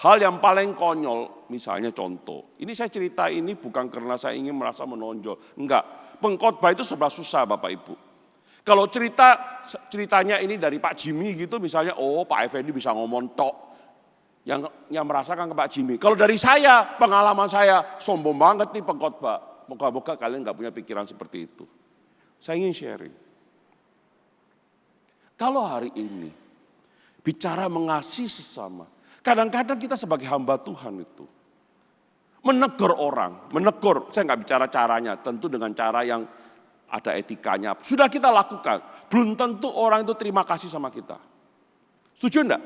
Hal yang paling konyol, misalnya contoh. Ini saya cerita ini bukan karena saya ingin merasa menonjol. Enggak, pengkhotbah itu serba susah Bapak Ibu. Kalau ceritanya ini dari Pak Jimmy gitu misalnya, oh Pak Effendi bisa ngomong tok. Yang merasakan ke Pak Jimmy. Kalau dari saya, pengalaman saya, sombong banget nih pengkhotbah. Moga-moga kalian gak punya pikiran seperti itu. Saya ingin sharing. Kalau hari ini bicara mengasihi sesama, kadang-kadang kita sebagai hamba Tuhan itu menegur orang, saya nggak bicara caranya, tentu dengan cara yang ada etikanya. Sudah kita lakukan, belum tentu orang itu terima kasih sama kita. Setuju enggak?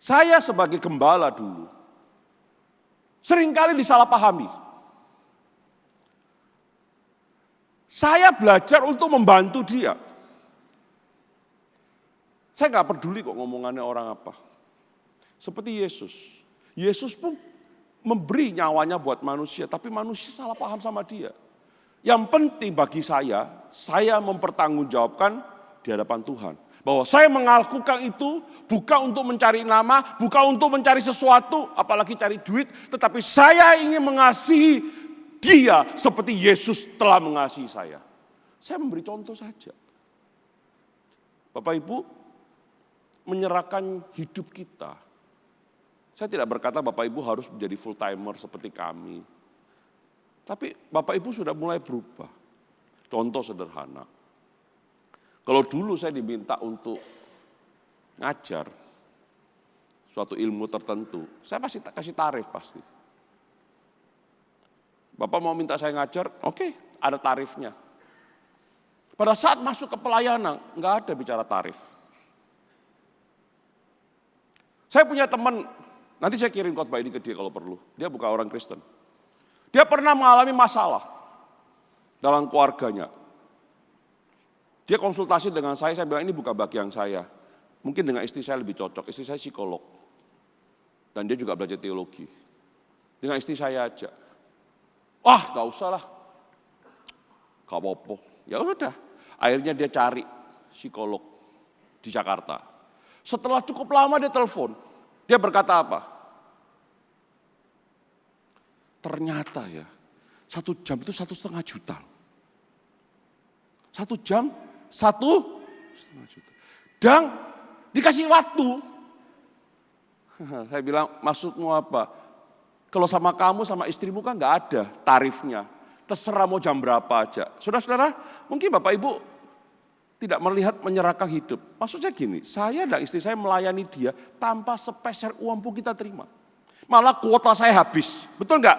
Saya sebagai gembala dulu, seringkali disalahpahami. Saya belajar untuk membantu dia. Saya nggak peduli kok ngomongannya orang apa. Seperti Yesus. Yesus pun memberi nyawanya buat manusia, tapi manusia salah paham sama dia. Yang penting bagi saya mempertanggungjawabkan di hadapan Tuhan. Bahwa saya melakukan itu bukan untuk mencari nama, bukan untuk mencari sesuatu, apalagi cari duit. Tetapi saya ingin mengasihi dia seperti Yesus telah mengasihi saya. Saya memberi contoh saja. Bapak Ibu, menyerahkan hidup kita. Saya tidak berkata Bapak Ibu harus menjadi full timer seperti kami. Tapi Bapak Ibu sudah mulai berubah. Contoh sederhana. Kalau dulu saya diminta untuk ngajar suatu ilmu tertentu, saya pasti kasih tarif pasti. Bapak mau minta saya ngajar, oke, ada tarifnya. Pada saat masuk ke pelayanan, nggak ada bicara tarif. Saya punya teman, nanti saya kirim khotbah ini ke dia kalau perlu. Dia bukan orang Kristen. Dia pernah mengalami masalah dalam keluarganya. Dia konsultasi dengan saya bilang ini bukan bagian saya. Mungkin dengan istri saya lebih cocok, istri saya psikolog. Dan dia juga belajar teologi. Dengan istri saya aja. Wah gak usah lah, gak apa-apa. Ya udah, akhirnya dia cari psikolog di Jakarta. Setelah cukup lama dia telepon, dia berkata apa? Ternyata ya, 1 jam itu 1,5 juta. 1 jam 1,5 juta. Dan dikasih waktu. Saya bilang, maksudmu apa? Kalau sama kamu, sama istrimu kan gak ada tarifnya. Terserah mau jam berapa aja. Saudara-saudara, mungkin Bapak Ibu tidak melihat menyerahkan hidup. Maksudnya gini, saya dan istri saya melayani dia tanpa sepeser uang pun kita terima. Malah kuota saya habis. Betul enggak?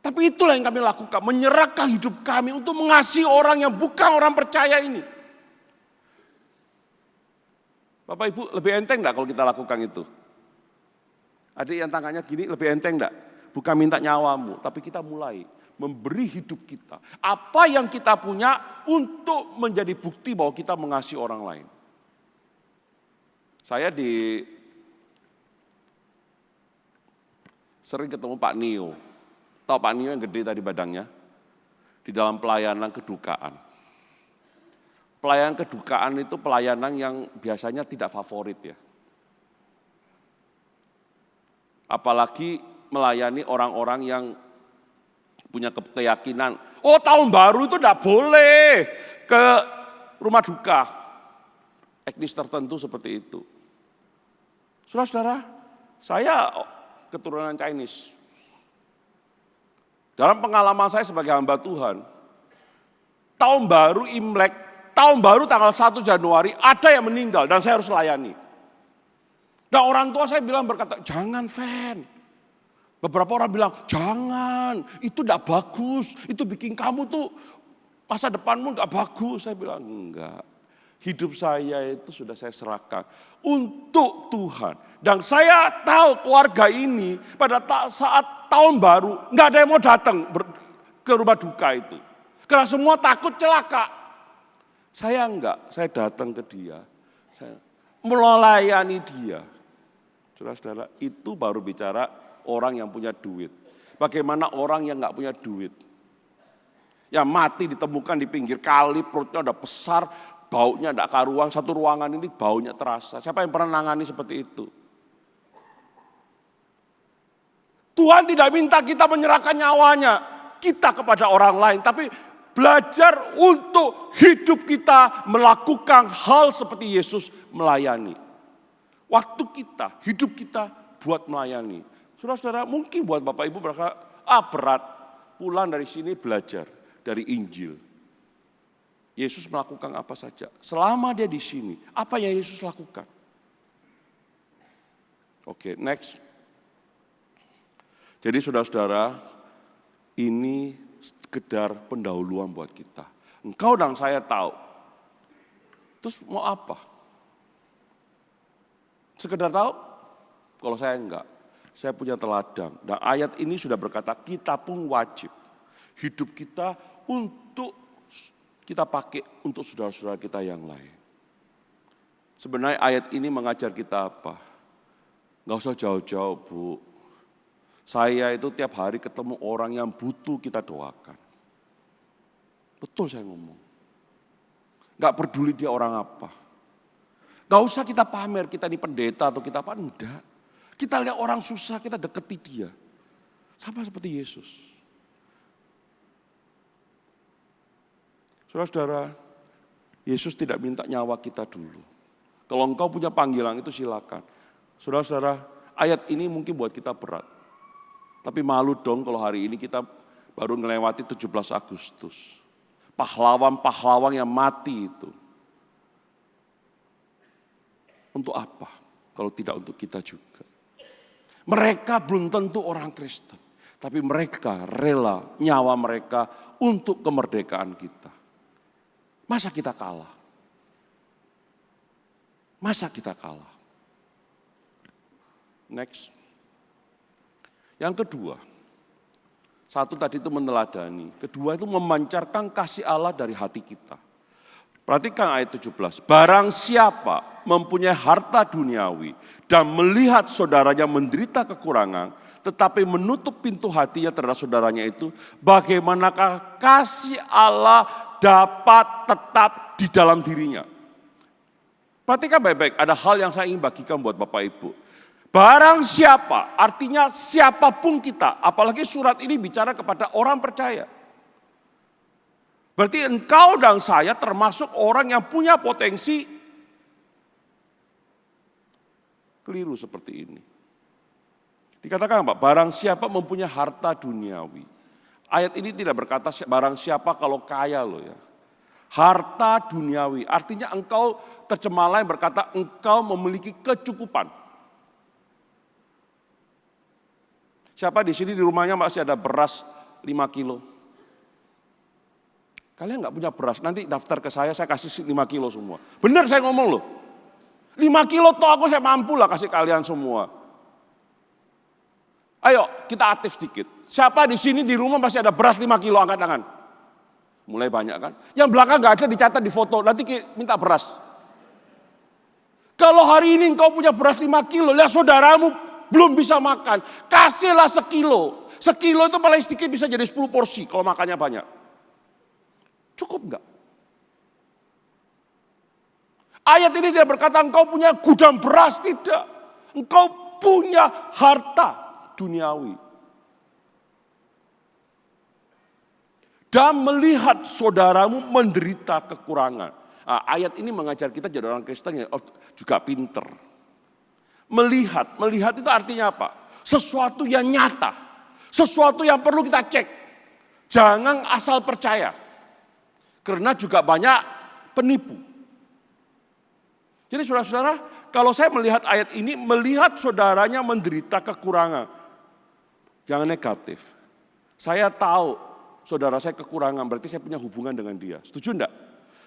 Tapi itulah yang kami lakukan, menyerahkan hidup kami untuk mengasihi orang yang bukan orang percaya ini. Bapak Ibu, lebih enteng enggak kalau kita lakukan itu? Adik yang tangannya gini, lebih enteng enggak? Bukan minta nyawamu, tapi kita mulai memberi hidup kita. Apa yang kita punya untuk menjadi bukti bahwa kita mengasihi orang lain. Saya sering ketemu Pak Nio. Tahu Pak Nio yang gede tadi badannya? Di dalam pelayanan kedukaan. Pelayanan kedukaan itu pelayanan yang biasanya tidak favorit ya. Apalagi melayani orang-orang yang punya keyakinan, oh tahun baru itu tidak boleh ke rumah duka. Etnis tertentu seperti itu. Saudara-saudara, saya keturunan Chinese. Dalam pengalaman saya sebagai hamba Tuhan, tahun baru Imlek, tahun baru tanggal 1 Januari ada yang meninggal dan saya harus layani. Dan orang tua saya berkata, jangan Fen. Beberapa orang bilang, jangan, itu tidak bagus, itu bikin kamu tuh masa depanmu nggak bagus. Saya bilang, enggak. Hidup saya itu sudah saya serahkan untuk Tuhan. Dan saya tahu keluarga ini pada saat tahun baru nggak ada yang mau datang ke rumah duka itu. Karena semua takut celaka. Saya enggak, saya datang ke dia. Saya melayani dia. Saudara-saudara, itu baru bicara orang yang punya duit. Bagaimana orang yang nggak punya duit? Yang mati ditemukan di pinggir kali, perutnya udah besar, baunya tidak karuan, satu ruangan ini baunya terasa. Siapa yang pernah nangani seperti itu? Tuhan tidak minta kita menyerahkan nyawanya kita kepada orang lain, tapi belajar untuk hidup kita melakukan hal seperti Yesus melayani. Waktu kita, hidup kita buat melayani. Saudara-saudara, mungkin buat Bapak Ibu berkata, berat, pulang dari sini belajar dari Injil. Yesus melakukan apa saja. Selama dia di sini, apa yang Yesus lakukan? Oke, next. Jadi saudara-saudara, ini sekedar pendahuluan buat kita. Engkau dan saya tahu. Terus mau apa? Sekedar tahu? Kalau saya enggak. Saya punya teladan. Dan ayat ini sudah berkata, kita pun wajib. Hidup kita untuk kita pakai untuk saudara-saudara kita yang lain. Sebenarnya ayat ini mengajar kita apa? Nggak usah jauh-jauh, Bu. Saya itu tiap hari ketemu orang yang butuh kita doakan. Betul saya ngomong. Gak peduli dia orang apa. Gak usah kita pamer, kita ini pendeta atau kita apa, enggak. Kita lihat orang susah, kita deketi dia. Sama seperti Yesus. Saudara-saudara, Yesus tidak minta nyawa kita dulu. Kalau engkau punya panggilan itu silakan. Saudara-saudara, ayat ini mungkin buat kita berat. Tapi malu dong kalau hari ini kita baru melewati 17 Agustus. Pahlawan-pahlawan yang mati itu. Untuk apa? Kalau tidak untuk kita juga. Mereka belum tentu orang Kristen. Tapi mereka rela nyawa mereka untuk kemerdekaan kita. Masa kita kalah? Masa kita kalah? Next. Yang kedua, satu tadi itu meneladani, kedua itu memancarkan kasih Allah dari hati kita. Perhatikan ayat 17, barang siapa mempunyai harta duniawi dan melihat saudaranya menderita kekurangan, tetapi menutup pintu hatinya terhadap saudaranya itu, bagaimanakah kasih Allah dapat tetap di dalam dirinya? Perhatikan baik-baik, ada hal yang saya ingin bagikan buat Bapak Ibu. Barang siapa, artinya siapapun kita, apalagi surat ini bicara kepada orang percaya. Berarti engkau dan saya termasuk orang yang punya potensi keliru seperti ini. Dikatakan apa? Barang siapa mempunyai harta duniawi. Ayat ini tidak berkata barang siapa kalau kaya loh ya. Harta duniawi, artinya engkau terjemah lain berkata engkau memiliki kecukupan. Siapa di sini di rumahnya masih ada beras 5 kilo? Kalian nggak punya beras, nanti daftar ke saya kasih 5 kilo semua. Benar saya ngomong loh. 5 kilo toh aku saya mampu lah kasih kalian semua. Ayo kita aktif sedikit. Siapa di sini di rumah masih ada beras 5 kilo, angkat tangan. Mulai banyak kan. Yang belakang nggak ada dicatat di foto, nanti minta beras. Kalau hari ini engkau punya beras 5 kilo, lihat saudaramu belum bisa makan, kasihlah sekilo. Sekilo itu paling sedikit bisa jadi 10 porsi kalau makannya banyak. Cukup enggak? Ayat ini tidak berkata engkau punya gudang beras, tidak. Engkau punya harta duniawi. Dan melihat saudaramu menderita kekurangan. Nah, ayat ini mengajar kita jadi orang Kristen yang juga pinter. Melihat itu artinya apa? Sesuatu yang nyata. Sesuatu yang perlu kita cek. Jangan asal percaya. Karena juga banyak penipu. Jadi saudara-saudara, kalau saya melihat ayat ini, melihat saudaranya menderita kekurangan. Jangan negatif. Saya tahu saudara saya kekurangan, berarti saya punya hubungan dengan dia. Setuju enggak?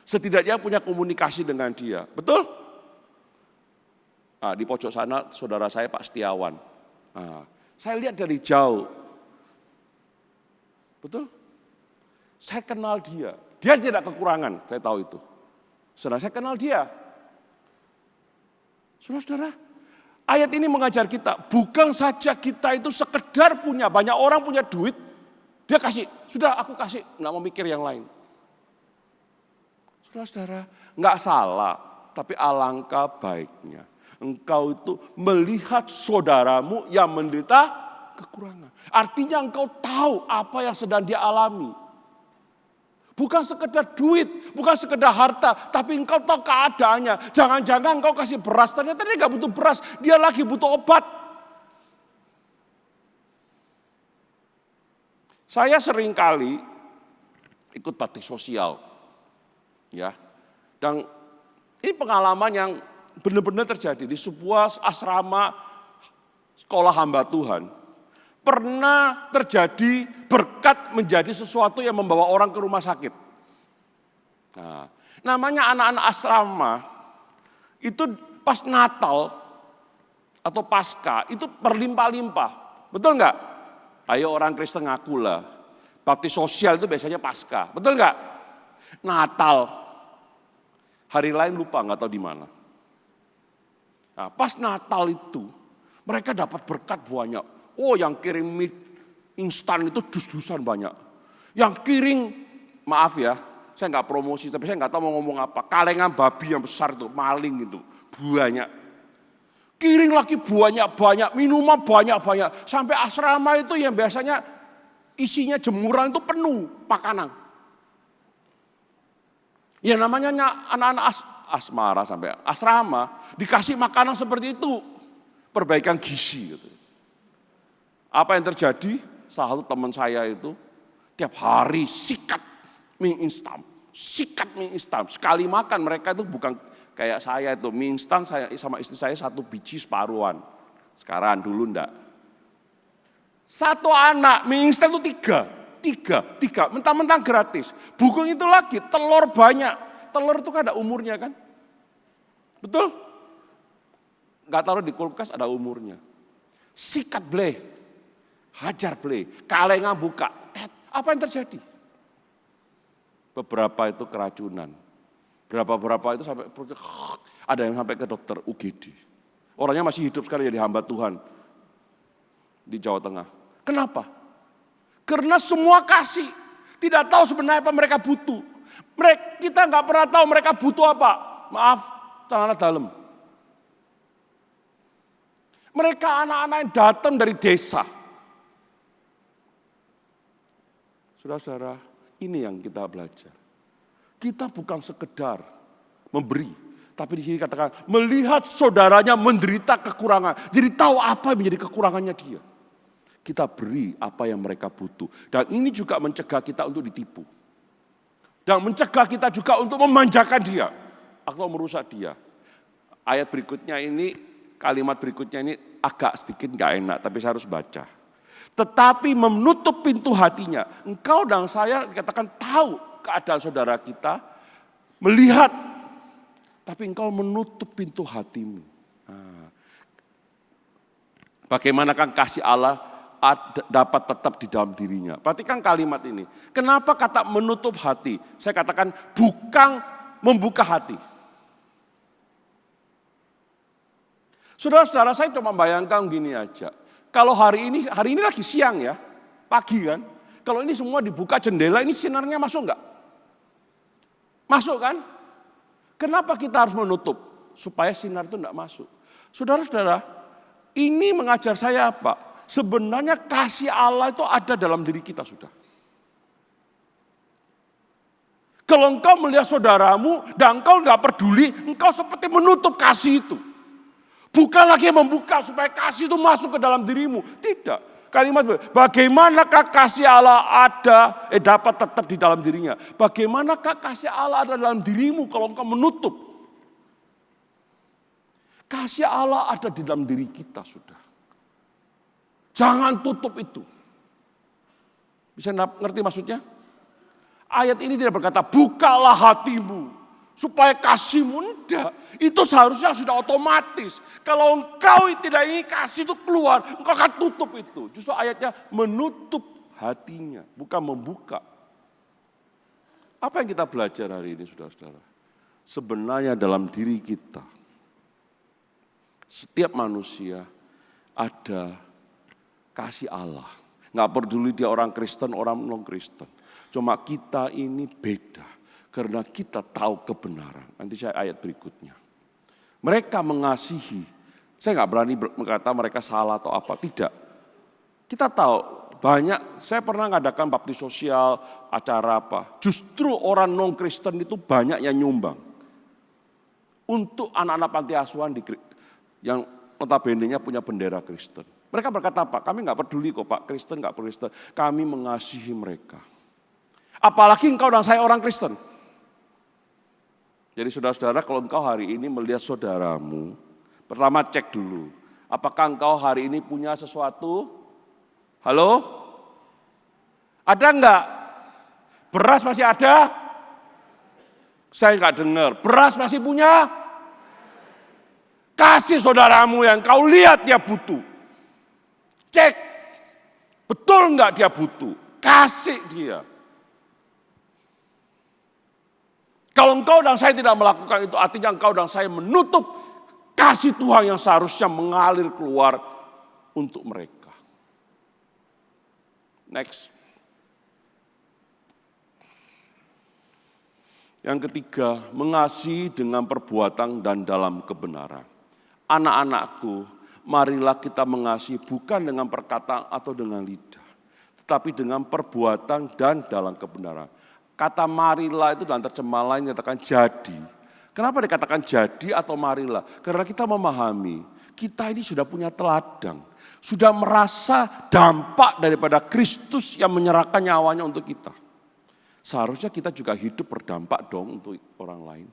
Setidaknya punya komunikasi dengan dia. Betul? Nah, di pojok sana saudara saya Pak Setiawan. Nah, saya lihat dari jauh. Betul? Saya kenal dia. Dia tidak kekurangan, saya tahu itu. Saudara, saya kenal dia. Saudara-saudara, ayat ini mengajar kita, bukan saja kita itu sekedar punya, banyak orang punya duit, dia kasih, sudah aku kasih, nggak mau mikir yang lain. Saudara-saudara, nggak salah, tapi alangkah baiknya. Engkau itu melihat saudaramu yang menderita kekurangan. Artinya engkau tahu apa yang sedang dia alami. Bukan sekedar duit, bukan sekedar harta, tapi engkau tahu keadaannya. Jangan-jangan engkau kasih beras, ternyata dia gak butuh beras, dia lagi butuh obat. Saya sering kali ikut bakti sosial. Ya, dan ini pengalaman yang benar-benar terjadi di sebuah asrama sekolah hamba Tuhan. Pernah terjadi berkat menjadi sesuatu yang membawa orang ke rumah sakit. Nah, namanya anak-anak asrama itu pas Natal atau Pasca itu berlimpah-limpah. Betul enggak? Ayo orang Kristen ngaku lah. Bakti sosial itu biasanya Pasca. Betul enggak? Natal. Hari lain lupa enggak tahu di mana. Nah, pas Natal itu mereka dapat berkat banyak. Oh, yang kirim mie instan itu dus-dusan banyak. Yang kirim, maaf ya, Saya nggak promosi, tapi saya nggak tahu mau ngomong apa. Kalengan babi yang besar itu, maling itu, banyak. Kiring lagi banyak-banyak, minuman banyak-banyak. Sampai asrama itu yang biasanya isinya jemuran itu penuh makanan. Ya namanya anak-anak asmara sampai asrama, dikasih makanan seperti itu. Perbaikan gizi. Gitu. Apa yang terjadi? Salah satu teman saya itu tiap hari sikat mie instan. Sikat mie instan. Sekali makan mereka itu bukan kayak saya itu. Mie instan saya sama istri saya 1 biji separuhan. Sekarang dulu enggak. Satu anak mie instan itu 3. Mentang-mentang gratis. Bukan itu lagi, telur banyak. Telur itu kan ada umurnya kan? Betul? Enggak taruh di kulkas ada umurnya. Sikat bleh. Hajar bleh. Kalengan buka. Apa yang terjadi? Beberapa itu keracunan. Berapa itu sampai ada yang sampai ke dokter UGD. Orangnya masih hidup sekarang jadi hamba Tuhan di Jawa Tengah. Kenapa? Karena semua kasih. Tidak tahu sebenarnya apa mereka butuh. Kita nggak pernah tahu mereka butuh apa. Maaf, celana dalam. Mereka anak-anak yang datang dari desa. Saudara-saudara, ini yang kita belajar. Kita bukan sekedar memberi, tapi di sini katakan melihat saudaranya menderita kekurangan. Jadi tahu apa yang menjadi kekurangannya dia. Kita beri apa yang mereka butuh. Dan ini juga mencegah kita untuk ditipu. Dan mencegah kita juga untuk memanjakan dia. Atau merusak dia. Ayat berikutnya ini, kalimat berikutnya ini agak sedikit gak enak, tapi saya harus baca. Tetapi menutup pintu hatinya. Engkau dan saya dikatakan tahu keadaan saudara kita. Melihat. Tapi engkau menutup pintu hatimu. Nah, bagaimanakah kasih Allah dapat tetap di dalam dirinya. Perhatikan kalimat ini. Kenapa kata menutup hati? Saya katakan bukan membuka hati. Saudara-saudara, saya cuma bayangkan gini aja. Kalau hari ini lagi siang ya, pagi kan. Kalau ini semua dibuka jendela, ini sinarnya masuk enggak? Masuk kan? Kenapa kita harus menutup? Supaya sinar itu enggak masuk. Saudara-saudara, ini mengajar saya apa? Sebenarnya kasih Allah itu ada dalam diri kita sudah. Kalau engkau melihat saudaramu dan engkau enggak peduli, engkau seperti menutup kasih itu. Bukan lagi membuka supaya kasih itu masuk ke dalam dirimu. Tidak. Kalimat bagaimanakah kasih Allah dapat tetap di dalam dirinya. Bagaimanakah kasih Allah ada dalam dirimu kalau engkau menutup. Kasih Allah ada di dalam diri kita sudah. Jangan tutup itu. Bisa ngerti maksudnya? Ayat ini tidak berkata bukalah hatimu. Supaya kasihmu enggak. Itu seharusnya sudah otomatis. Kalau engkau tidak ingin kasih itu keluar, engkau akan tutup itu. Justru ayatnya menutup hatinya, bukan membuka. Apa yang kita belajar hari ini saudara-saudara? Sebenarnya dalam diri kita, setiap manusia ada kasih Allah. Nggak peduli dia orang Kristen, orang non-Kristen. Cuma kita ini beda. Karena kita tahu kebenaran. Nanti saya ayat berikutnya. Mereka mengasihi. Saya nggak berani berkata mereka salah atau apa. Tidak. Kita tahu banyak. Saya pernah ngadakan baptis sosial, acara apa. Justru orang non-Kristen itu banyak yang nyumbang. Untuk anak-anak panti asuhan yang notabene-nya punya bendera Kristen. Mereka berkata apa? Kami nggak peduli kok Pak, Kristen nggak Kristen. Kami mengasihi mereka. Apalagi engkau dan saya orang Kristen. Jadi saudara-saudara, kalau engkau hari ini melihat saudaramu, pertama cek dulu. Apakah engkau hari ini punya sesuatu? Halo? Ada enggak? Beras masih ada? Saya enggak dengar. Beras masih punya? Kasih saudaramu yang kau lihat dia butuh. Cek. Betul enggak dia butuh? Kasih dia. Kalau engkau dan saya tidak melakukan itu, artinya engkau dan saya menutup kasih Tuhan yang seharusnya mengalir keluar untuk mereka. Next. Yang ketiga, mengasihi dengan perbuatan dan dalam kebenaran. Anak-anakku, marilah kita mengasihi bukan dengan perkataan atau dengan lidah, tetapi dengan perbuatan dan dalam kebenaran. Kata marilah itu dalam terjemahan lain dikatakan jadi. Kenapa dikatakan jadi atau marilah? Karena kita memahami, kita ini sudah punya teladan, sudah merasa dampak daripada Kristus yang menyerahkan nyawanya untuk kita. Seharusnya kita juga hidup berdampak dong untuk orang lain.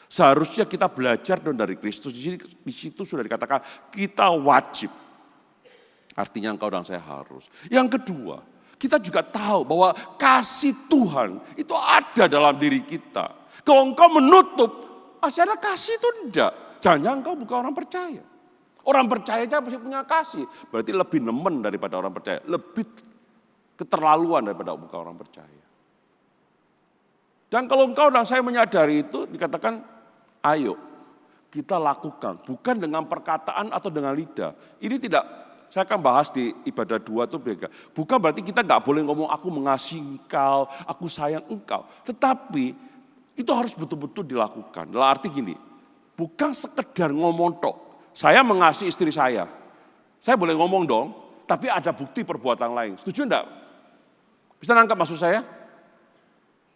Seharusnya kita belajar dong dari Kristus. Di situ sudah dikatakan kita wajib. Artinya engkau dan saya harus. Yang kedua, kita juga tahu bahwa kasih Tuhan itu ada dalam diri kita. Kalau engkau menutup, masih ada kasih itu enggak. Jangan engkau bukan orang percaya. Orang percaya aja pasti punya kasih. Berarti lebih nemen daripada orang percaya. Lebih keterlaluan daripada bukan orang percaya. Dan kalau engkau dan saya menyadari itu, dikatakan, ayo kita lakukan. Bukan dengan perkataan atau dengan lidah. Ini tidak, saya akan bahas di ibadah 2 itu beda. Bukan berarti kita nggak boleh ngomong, aku mengasihi engkau, aku sayang engkau. Tetapi itu harus betul-betul dilakukan. Dalam arti gini, bukan sekedar ngomong tok. Saya mengasihi istri saya boleh ngomong dong, tapi ada bukti perbuatan lain. Setuju enggak? Bisa nangkap maksud saya?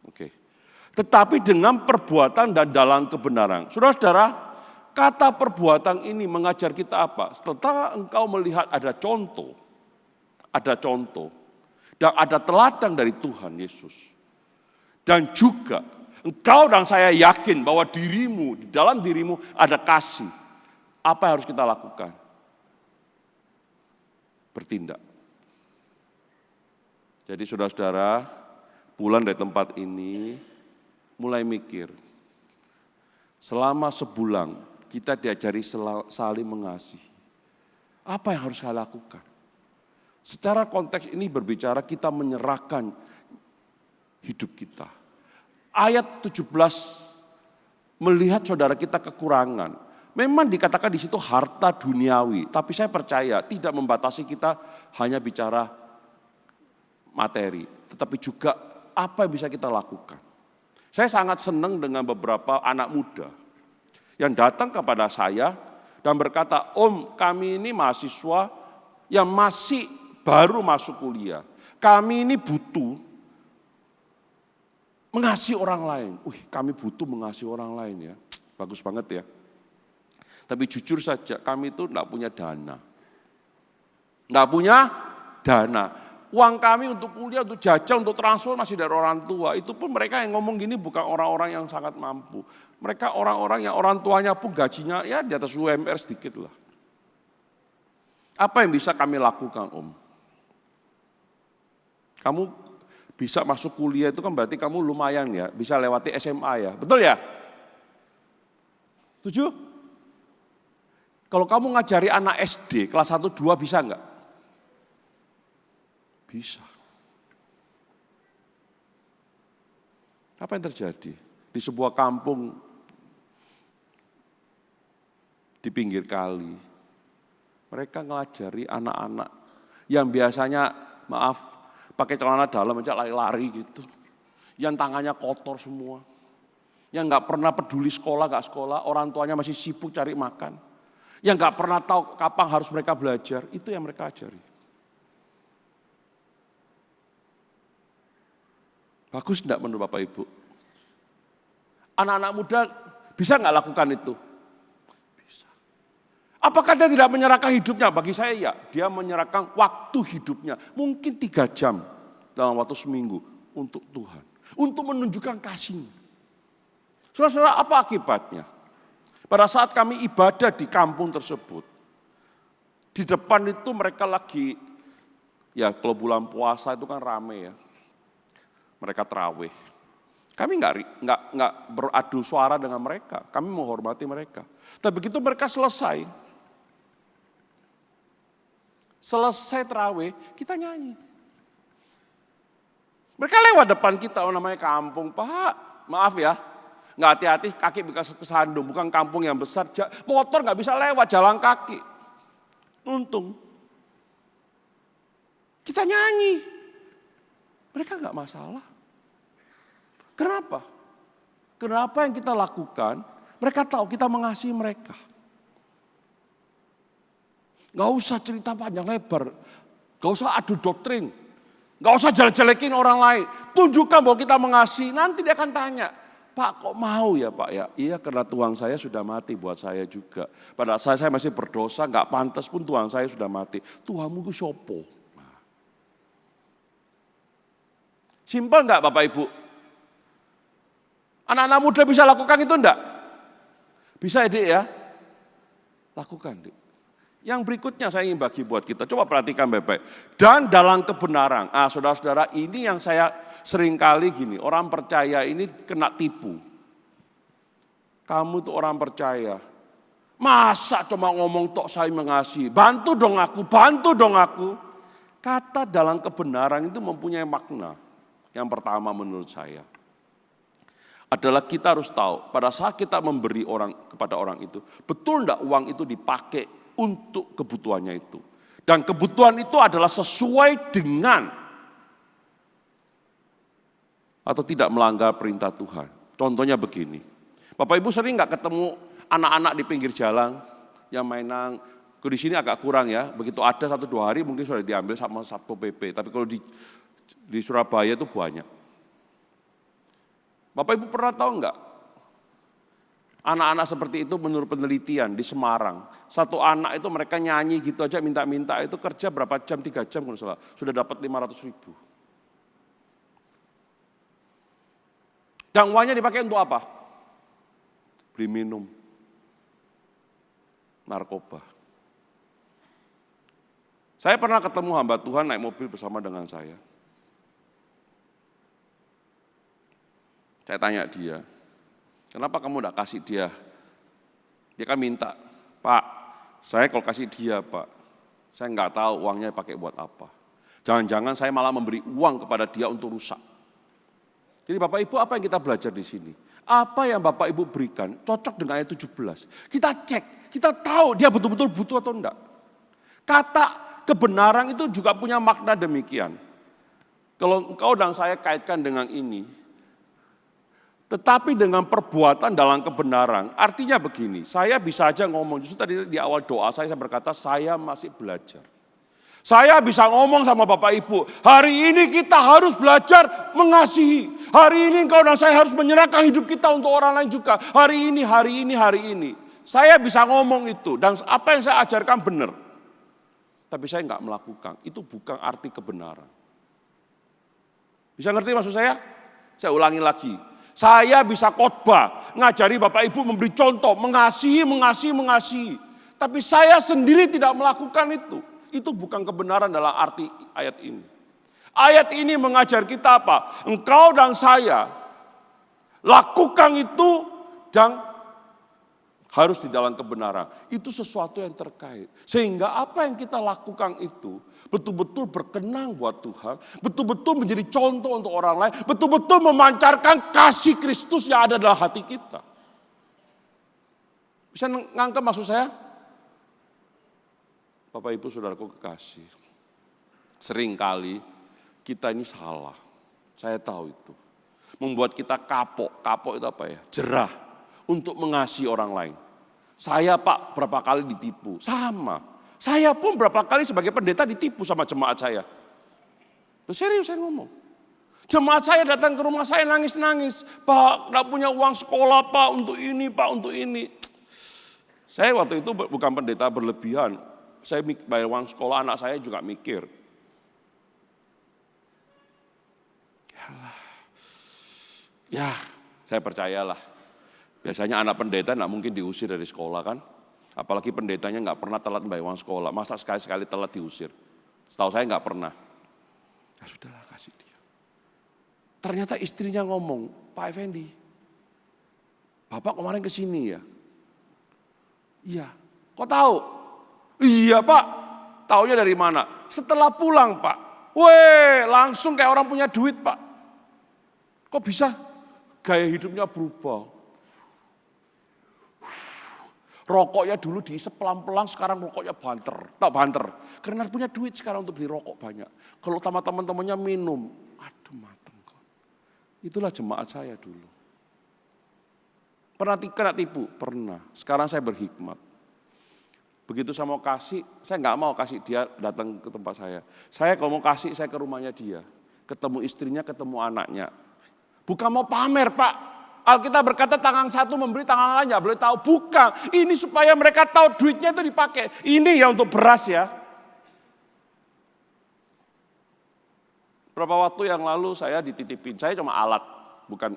Oke. Tetapi dengan perbuatan dan dalam kebenaran. Saudara-saudara, kata perbuatan ini mengajar kita apa? Setelah engkau melihat ada contoh, dan ada teladan dari Tuhan Yesus. Dan juga engkau dan saya yakin bahwa dirimu, di dalam dirimu ada kasih. Apa yang harus kita lakukan? Bertindak. Jadi saudara-saudara, pulang dari tempat ini, mulai mikir, selama sebulan kita diajari saling mengasihi. Apa yang harus saya lakukan? Secara konteks ini berbicara kita menyerahkan hidup kita. Ayat 17 melihat saudara kita kekurangan. Memang dikatakan di situ harta duniawi, tapi saya percaya tidak membatasi kita hanya bicara materi, tetapi juga apa yang bisa kita lakukan. Saya sangat senang dengan beberapa anak muda yang datang kepada saya dan berkata, Om, kami ini mahasiswa yang masih baru masuk kuliah. Kami ini butuh mengasihi orang lain. Kami butuh mengasihi orang lain ya. Bagus banget ya. Tapi jujur saja, kami itu enggak punya dana. Enggak punya dana. Uang kami untuk kuliah, untuk jajan, untuk transfer masih dari orang tua. Itu pun mereka yang ngomong gini bukan orang-orang yang sangat mampu. Mereka orang-orang yang orang tuanya pun gajinya ya di atas UMR sedikit lah. Apa yang bisa kami lakukan, Om? Kamu bisa masuk kuliah itu kan berarti kamu lumayan ya, bisa lewati SMA ya. Betul ya? Setuju? Kalau kamu ngajari anak SD kelas 1, 2 bisa enggak? Bisa. Apa yang terjadi? Di sebuah kampung di pinggir kali, mereka ngajari anak-anak yang biasanya, maaf, pakai celana dalam aja lari-lari gitu. Yang tangannya kotor semua. Yang gak pernah peduli sekolah, gak sekolah, orang tuanya masih sibuk cari makan. Yang gak pernah tahu kapan harus mereka belajar, itu yang mereka ajari. Bagus enggak menurut Bapak Ibu? Anak-anak muda bisa enggak lakukan itu? Bisa. Apakah dia tidak menyerahkan hidupnya? Bagi saya ya, dia menyerahkan waktu hidupnya. Mungkin 3 jam dalam waktu seminggu untuk Tuhan. Untuk menunjukkan kasih-Nya. Saudara-saudara, apa akibatnya? Pada saat kami ibadah di kampung tersebut, di depan itu mereka lagi, ya kalau bulan puasa itu kan rame ya. Mereka terawih. Kami nggak beradu suara dengan mereka. Kami menghormati mereka. Tapi begitu mereka selesai terawih, kita nyanyi. Mereka lewat depan kita, namanya kampung, Pak, maaf ya, nggak hati-hati kaki bisa kesandung, bukan kampung yang besar, motor nggak bisa lewat, jalan kaki. Untung. Kita nyanyi. Mereka nggak masalah. Kenapa? Kenapa yang kita lakukan? Mereka tahu kita mengasihi mereka. Gak usah cerita panjang lebar. Gak usah adu doktrin. Gak usah jelek-jelekin orang lain. Tunjukkan bahwa kita mengasihi. Nanti dia akan tanya, Pak kok mau ya Pak ya? Iya karena Tuhan saya sudah mati buat saya juga. Pada saat saya masih berdosa, gak pantas pun Tuhan saya sudah mati. Tuhanmu itu sopo. Nah. Simpel gak Bapak Ibu? Anak-anak muda bisa lakukan itu enggak? Bisa ya Dik ya? Lakukan Dik. Yang berikutnya saya ingin bagi buat kita, coba perhatikan baik-baik. Dan dalam kebenaran, saudara-saudara ini yang saya seringkali gini, orang percaya ini kena tipu. Kamu tuh orang percaya, masa cuma ngomong tok saya mengasihi, bantu dong aku. Kata dalam kebenaran itu mempunyai makna. Yang pertama menurut saya, adalah kita harus tahu pada saat kita memberi kepada orang itu, betul enggak uang itu dipakai untuk kebutuhannya itu. Dan kebutuhan itu adalah sesuai dengan atau tidak melanggar perintah Tuhan. Contohnya begini, Bapak Ibu sering nggak ketemu anak-anak di pinggir jalan yang mainan, di sini agak kurang ya, begitu ada 1-2 hari mungkin sudah diambil sama Satpol PP, tapi kalau di Surabaya itu banyak. Bapak Ibu pernah tahu nggak? Anak-anak seperti itu menurut penelitian di Semarang, satu anak itu mereka nyanyi gitu aja minta-minta itu kerja berapa jam, 3 jam kalau salah, sudah dapat 500.000. Dan uangnya dipakai untuk apa? Beli minum, narkoba. Saya pernah ketemu hamba Tuhan naik mobil bersama dengan saya. Saya tanya dia, kenapa kamu enggak kasih dia? Dia kan minta, Pak, saya kalau kasih dia Pak, saya enggak tahu uangnya pakai buat apa. Jangan-jangan saya malah memberi uang kepada dia untuk rusak. Jadi Bapak Ibu apa yang kita belajar di sini? Apa yang Bapak Ibu berikan cocok dengan ayat 17. Kita cek, kita tahu dia betul-betul butuh atau enggak. Kata kebenaran itu juga punya makna demikian. Kalau engkau dan saya kaitkan dengan ini, tetapi dengan perbuatan dalam kebenaran, artinya begini, saya bisa aja ngomong, justru tadi di awal doa saya berkata, saya masih belajar. Saya bisa ngomong sama Bapak Ibu, hari ini kita harus belajar mengasihi. Hari ini engkau dan saya harus menyerahkan hidup kita untuk orang lain juga. Hari ini. Saya bisa ngomong itu, dan apa yang saya ajarkan benar. Tapi saya enggak melakukan, itu bukan arti kebenaran. Bisa ngerti maksud saya? Saya ulangi lagi. Saya bisa khotbah, ngajari Bapak Ibu memberi contoh, mengasihi. Tapi saya sendiri tidak melakukan itu. Itu bukan kebenaran dalam arti ayat ini. Ayat ini mengajar kita apa? Engkau dan saya lakukan itu dan harus di dalam kebenaran. Itu sesuatu yang terkait. Sehingga apa yang kita lakukan itu betul-betul berkenan buat Tuhan, betul-betul menjadi contoh untuk orang lain, betul-betul memancarkan kasih Kristus yang ada dalam hati kita. Bisa ngangkat maksud saya? Bapak Ibu Saudaraku kekasih, seringkali kita ini salah, saya tahu itu. Membuat kita kapok itu apa ya? Jerah untuk mengasihi orang lain. Saya Pak berapa kali ditipu, sama. Saya pun berapa kali sebagai pendeta ditipu sama jemaat saya. Serius saya ngomong. Jemaat saya datang ke rumah saya nangis-nangis. Pak, gak punya uang sekolah Pak untuk ini, Pak untuk ini. Saya waktu itu bukan pendeta berlebihan. Saya bayar uang sekolah anak saya juga mikir. Ya, saya percayalah. Biasanya anak pendeta gak mungkin diusir dari sekolah kan. Apalagi pendetanya gak pernah telat bayar uang sekolah. Masa sekali-sekali telat diusir. Setahu saya gak pernah. Ya sudahlah kasih dia. Ternyata istrinya ngomong, Pak Effendi, Bapak kemarin kesini ya? Iya. Kok tahu? Iya Pak. Taunya dari mana? Setelah pulang Pak. Weh, langsung kayak orang punya duit Pak. Kok bisa? Gaya hidupnya berubah. Rokoknya dulu diisep pelan-pelan, sekarang rokoknya banter. Tak banter. Karena punya duit sekarang untuk beli rokok banyak. Kalau sama teman-temannya minum, aduh mateng kok. Itulah jemaat saya dulu. Pernah kena tipu? Pernah. Sekarang saya berhikmat. Begitu saya mau kasih, saya nggak mau kasih dia datang ke tempat saya. Saya kalau mau kasih, saya ke rumahnya dia. Ketemu istrinya, ketemu anaknya. Bukan mau pamer, Pak. Alkitab berkata tangan satu memberi, tangan lain nggak boleh tahu. Bukan, ini supaya mereka tahu duitnya itu dipakai. Ini ya untuk beras ya. Berapa waktu yang lalu saya dititipin, saya cuma alat, bukan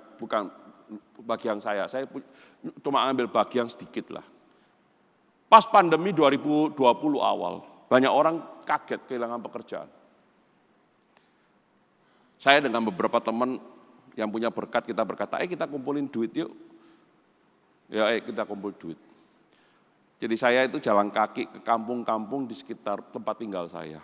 bagian saya cuma ambil bagian sedikit lah. Pas pandemi 2020 awal, banyak orang kaget kehilangan pekerjaan. Saya dengan beberapa teman yang punya berkat, kita berkata, kita kumpulin duit yuk. Ya kita kumpul duit. Jadi saya itu jalan kaki ke kampung-kampung di sekitar tempat tinggal saya.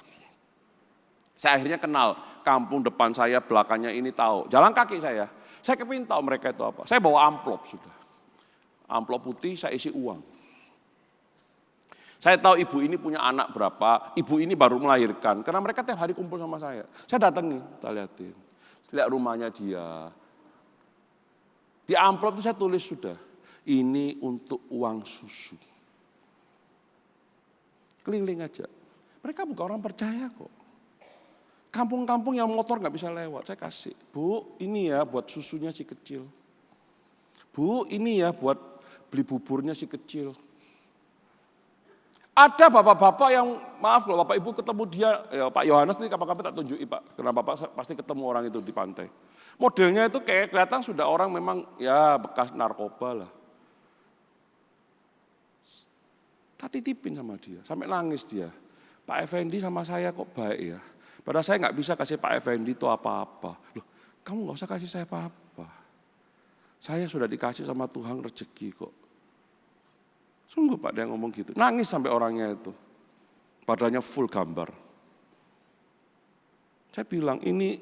Saya akhirnya kenal kampung depan saya, belakangnya ini tahu. Jalan kaki saya kepingin tahu mereka itu apa. Saya bawa amplop sudah. Amplop putih saya isi uang. Saya tahu ibu ini punya anak berapa, ibu ini baru melahirkan. Karena mereka tiap hari kumpul sama saya. Saya datangin, kita lihatin. Lihat rumahnya dia. Di amplop itu saya tulis sudah, ini untuk uang susu. Keliling aja. Mereka bukan orang percaya kok. Kampung-kampung yang motor nggak bisa lewat, saya kasih. Bu, ini ya buat susunya si kecil. Bu, ini ya buat beli buburnya si kecil. Ada bapak-bapak yang, maaf kalau bapak ibu ketemu dia, ya Pak Yohanes ini kapan-kapan tak tunjuki Pak. Karena bapak pasti ketemu orang itu di pantai. Modelnya itu kayak kelihatan sudah orang memang ya bekas narkoba lah. Tak titipin sama dia, sampai nangis dia. Pak Effendi sama saya kok baik ya. Padahal saya nggak bisa kasih Pak Effendi itu apa-apa. Loh, kamu nggak usah kasih saya apa-apa. Saya sudah dikasih sama Tuhan rezeki kok. Sungguh Pak dia ngomong gitu. Nangis sampai orangnya itu. Badannya full gambar. Saya bilang ini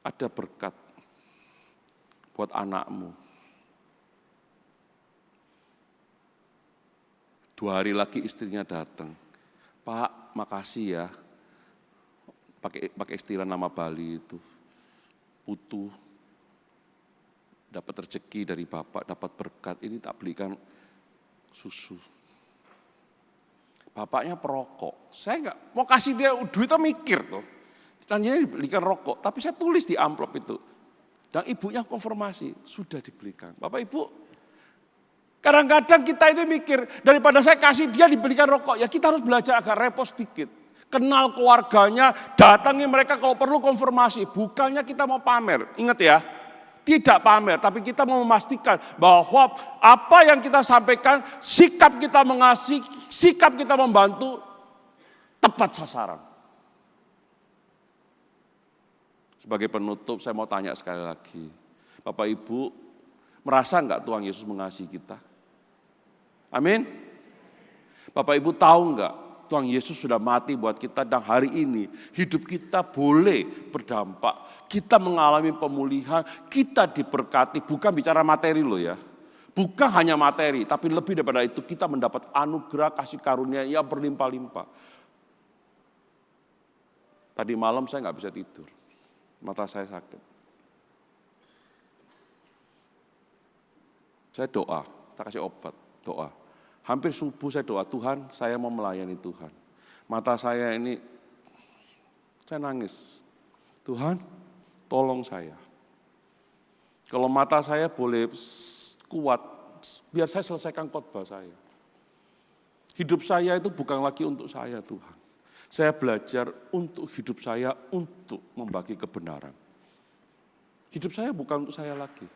ada berkat buat anakmu. 2 hari lagi istrinya datang. Pak, makasih ya. Pakai istilah nama Bali itu. Putu. Dapat rezeki dari Bapak, dapat berkat. Ini tak belikan susu. Bapaknya perokok. Saya nggak mau kasih dia duitnya mikir tuh. Dan dia dibelikan rokok. Tapi saya tulis di amplop itu. Dan ibunya konfirmasi, sudah dibelikan. Bapak Ibu, kadang-kadang kita itu mikir, daripada saya kasih dia dibelikan rokok, ya kita harus belajar agak repot sedikit. Kenal keluarganya, datangi mereka kalau perlu konfirmasi. Bukannya kita mau pamer, ingat ya. Tidak pamer, tapi kita mau memastikan bahwa apa yang kita sampaikan, sikap kita mengasihi, sikap kita membantu, tepat sasaran. Sebagai penutup, saya mau tanya sekali lagi. Bapak Ibu, merasa enggak Tuhan Yesus mengasihi kita? Amin. Bapak Ibu tahu enggak, Tuhan Yesus sudah mati buat kita dan hari ini hidup kita boleh berdampak. Kita mengalami pemulihan, kita diberkati, bukan bicara materi loh ya. Bukan hanya materi, tapi lebih daripada itu kita mendapat anugerah kasih karunia yang berlimpah-limpah. Tadi malam saya nggak bisa tidur, mata saya sakit. Saya doa, tak kasih obat, doa. Hampir subuh saya doa, Tuhan saya mau melayani Tuhan. Mata saya ini, saya nangis. Tuhan tolong saya. Kalau mata saya boleh kuat, biar saya selesaikan khotbah saya. Hidup saya itu bukan lagi untuk saya Tuhan. Saya belajar untuk hidup saya untuk membagi kebenaran. Hidup saya bukan untuk saya lagi.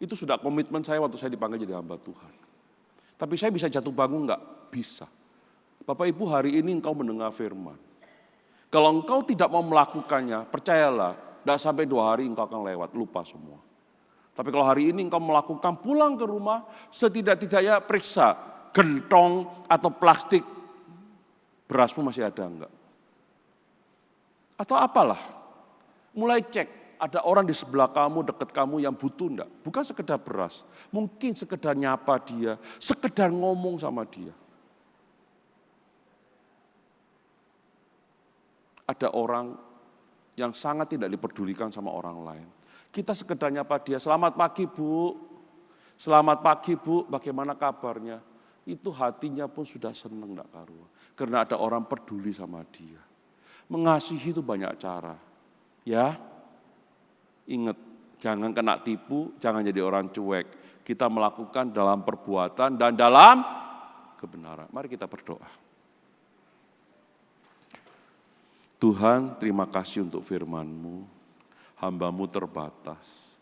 Itu sudah komitmen saya waktu saya dipanggil jadi hamba Tuhan. Tapi saya bisa jatuh bangun enggak? Bisa. Bapak Ibu hari ini engkau mendengar firman. Kalau engkau tidak mau melakukannya, percayalah, tidak sampai 2 hari engkau akan lewat, lupa semua. Tapi kalau hari ini engkau melakukan, pulang ke rumah, setidak-tidaknya periksa gentong atau plastik berasmu masih ada enggak? Atau apalah, mulai cek. Ada orang di sebelah kamu, dekat kamu yang butuh enggak? Bukan sekedar beras, mungkin sekedar nyapa dia, sekedar ngomong sama dia. Ada orang yang sangat tidak diperdulikan sama orang lain. Kita sekedar nyapa dia, selamat pagi Bu, selamat pagi Bu, bagaimana kabarnya? Itu hatinya pun sudah senang enggak karuan. Karena ada orang peduli sama dia. Mengasihi itu banyak cara. Ya, ingat, jangan kena tipu, jangan jadi orang cuek. Kita melakukan dalam perbuatan dan dalam kebenaran. Mari kita berdoa. Tuhan, terima kasih untuk firman-Mu. Hamba-Mu terbatas.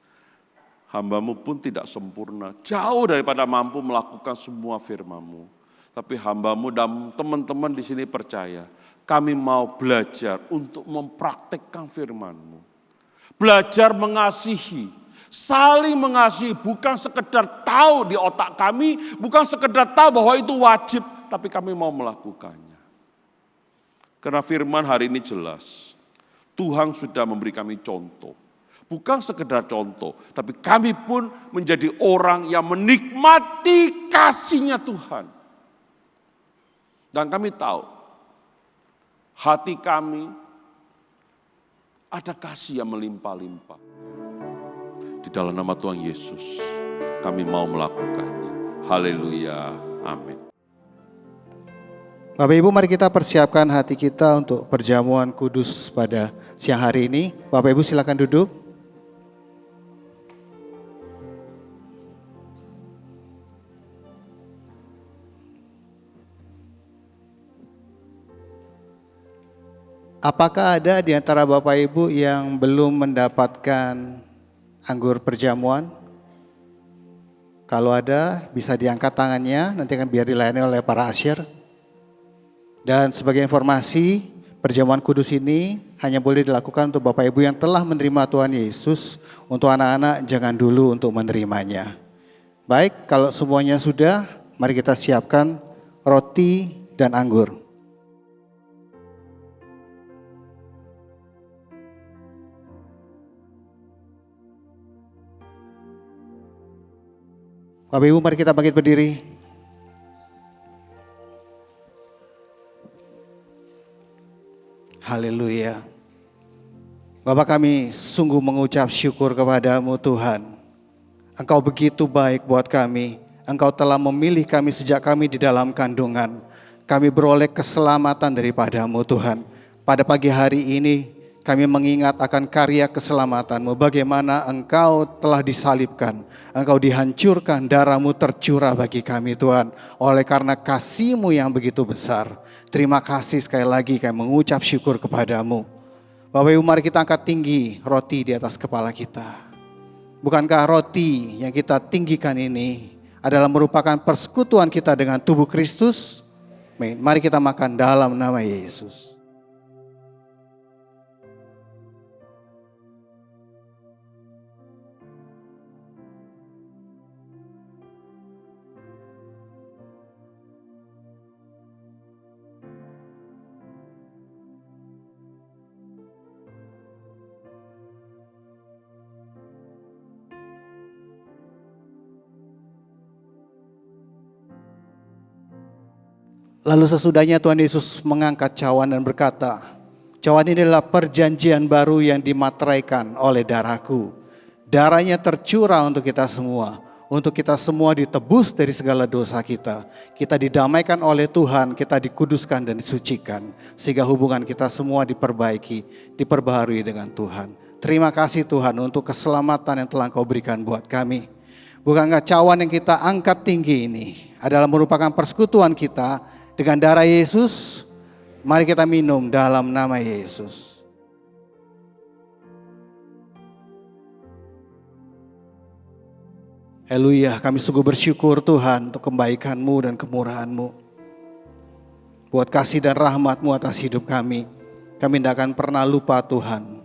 Hamba-Mu pun tidak sempurna. Jauh daripada mampu melakukan semua firman-Mu. Tapi hamba-Mu dan teman-teman di sini percaya. Kami mau belajar untuk mempraktekkan firman-Mu. Belajar mengasihi. Saling mengasihi. Bukan sekedar tahu di otak kami. Bukan sekedar tahu bahwa itu wajib. Tapi kami mau melakukannya. Karena firman hari ini jelas. Tuhan sudah memberi kami contoh. Bukan sekedar contoh, tapi kami pun menjadi orang yang menikmati kasih-Nya Tuhan. Dan kami tahu, hati kami ada kasih yang melimpah-limpah. Di dalam nama Tuhan Yesus, kami mau melakukannya. Haleluya, amin. Bapak Ibu, mari kita persiapkan hati kita untuk perjamuan kudus pada siang hari ini. Bapak Ibu silakan duduk. Apakah ada di antara Bapak Ibu yang belum mendapatkan anggur perjamuan? Kalau ada, bisa diangkat tangannya, nanti akan biar dilayani oleh para asyir. Dan sebagai informasi, perjamuan kudus ini hanya boleh dilakukan untuk Bapak Ibu yang telah menerima Tuhan Yesus. Untuk anak-anak jangan dulu untuk menerimanya. Baik, kalau semuanya sudah, mari kita siapkan roti dan anggur. Bapak Ibu, mari kita bangkit berdiri. Haleluya. Bapak, kami sungguh mengucap syukur kepadamu Tuhan. Engkau begitu baik buat kami. Engkau telah memilih kami sejak kami di dalam kandungan. Kami beroleh keselamatan daripadamu Tuhan. Pada pagi hari ini kami mengingat akan karya keselamatanmu. Bagaimana Engkau telah disalibkan. Engkau dihancurkan, darahmu tercurah bagi kami Tuhan. Oleh karena kasih-Mu yang begitu besar. Terima kasih sekali lagi kami mengucap syukur kepadamu. Bapak Ibu, mari kita angkat tinggi roti di atas kepala kita. Bukankah roti yang kita tinggikan ini adalah merupakan persekutuan kita dengan tubuh Kristus? Mari kita makan dalam nama Yesus. Lalu sesudahnya Tuhan Yesus mengangkat cawan dan berkata, cawan ini adalah perjanjian baru yang dimateraikan oleh darahku. Darahnya tercurah untuk kita semua. Untuk kita semua ditebus dari segala dosa kita. Kita didamaikan oleh Tuhan, kita dikuduskan dan disucikan. Sehingga hubungan kita semua diperbaiki, diperbaharui dengan Tuhan. Terima kasih Tuhan untuk keselamatan yang telah Engkau berikan buat kami. Bukankah cawan yang kita angkat tinggi ini adalah merupakan persekutuan kita dengan darah Yesus? Mari kita minum dalam nama Yesus. Haleluya, kami sungguh bersyukur Tuhan untuk kebaikan-Mu dan kemurahan-Mu. Buat kasih dan rahmat-Mu atas hidup kami. Kami tidak akan pernah lupa Tuhan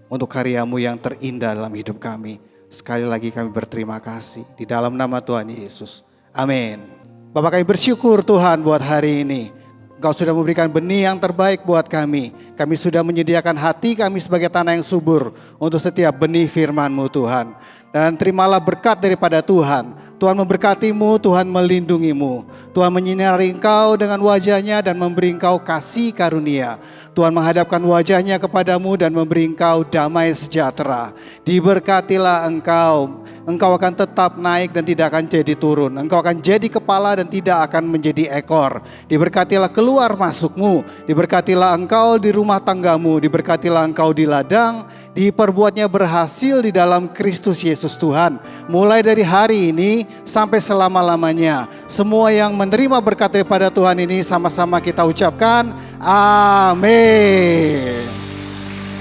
untuk karya-Mu yang terindah dalam hidup kami. Sekali lagi kami berterima kasih di dalam nama Tuhan Yesus. Amin. Bapak, kami bersyukur Tuhan buat hari ini. Engkau sudah memberikan benih yang terbaik buat kami. Kami sudah menyediakan hati kami sebagai tanah yang subur untuk setiap benih firman-Mu Tuhan. Dan terimalah berkat daripada Tuhan. Tuhan memberkatimu, Tuhan melindungimu. Tuhan menyinari engkau dengan wajahnya dan memberi engkau kasih karunia. Tuhan menghadapkan wajahnya kepadamu dan memberi engkau damai sejahtera. Diberkatilah engkau. Engkau akan tetap naik dan tidak akan jadi turun. Engkau akan jadi kepala dan tidak akan menjadi ekor. Diberkatilah keluar masukmu. Diberkatilah engkau di rumah tanggamu. Diberkatilah engkau di ladang. Diperbuatnya berhasil di dalam Kristus Yesus Tuhan. Mulai dari hari ini sampai selama-lamanya. Semua yang menerima berkat daripada Tuhan ini sama-sama kita ucapkan amin.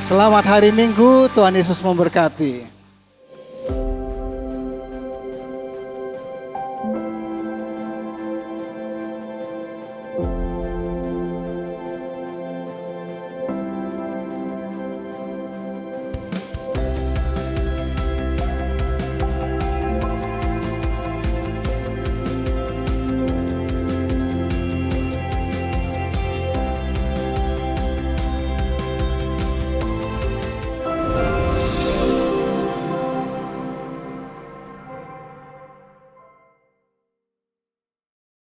Selamat hari Minggu, Tuhan Yesus memberkati.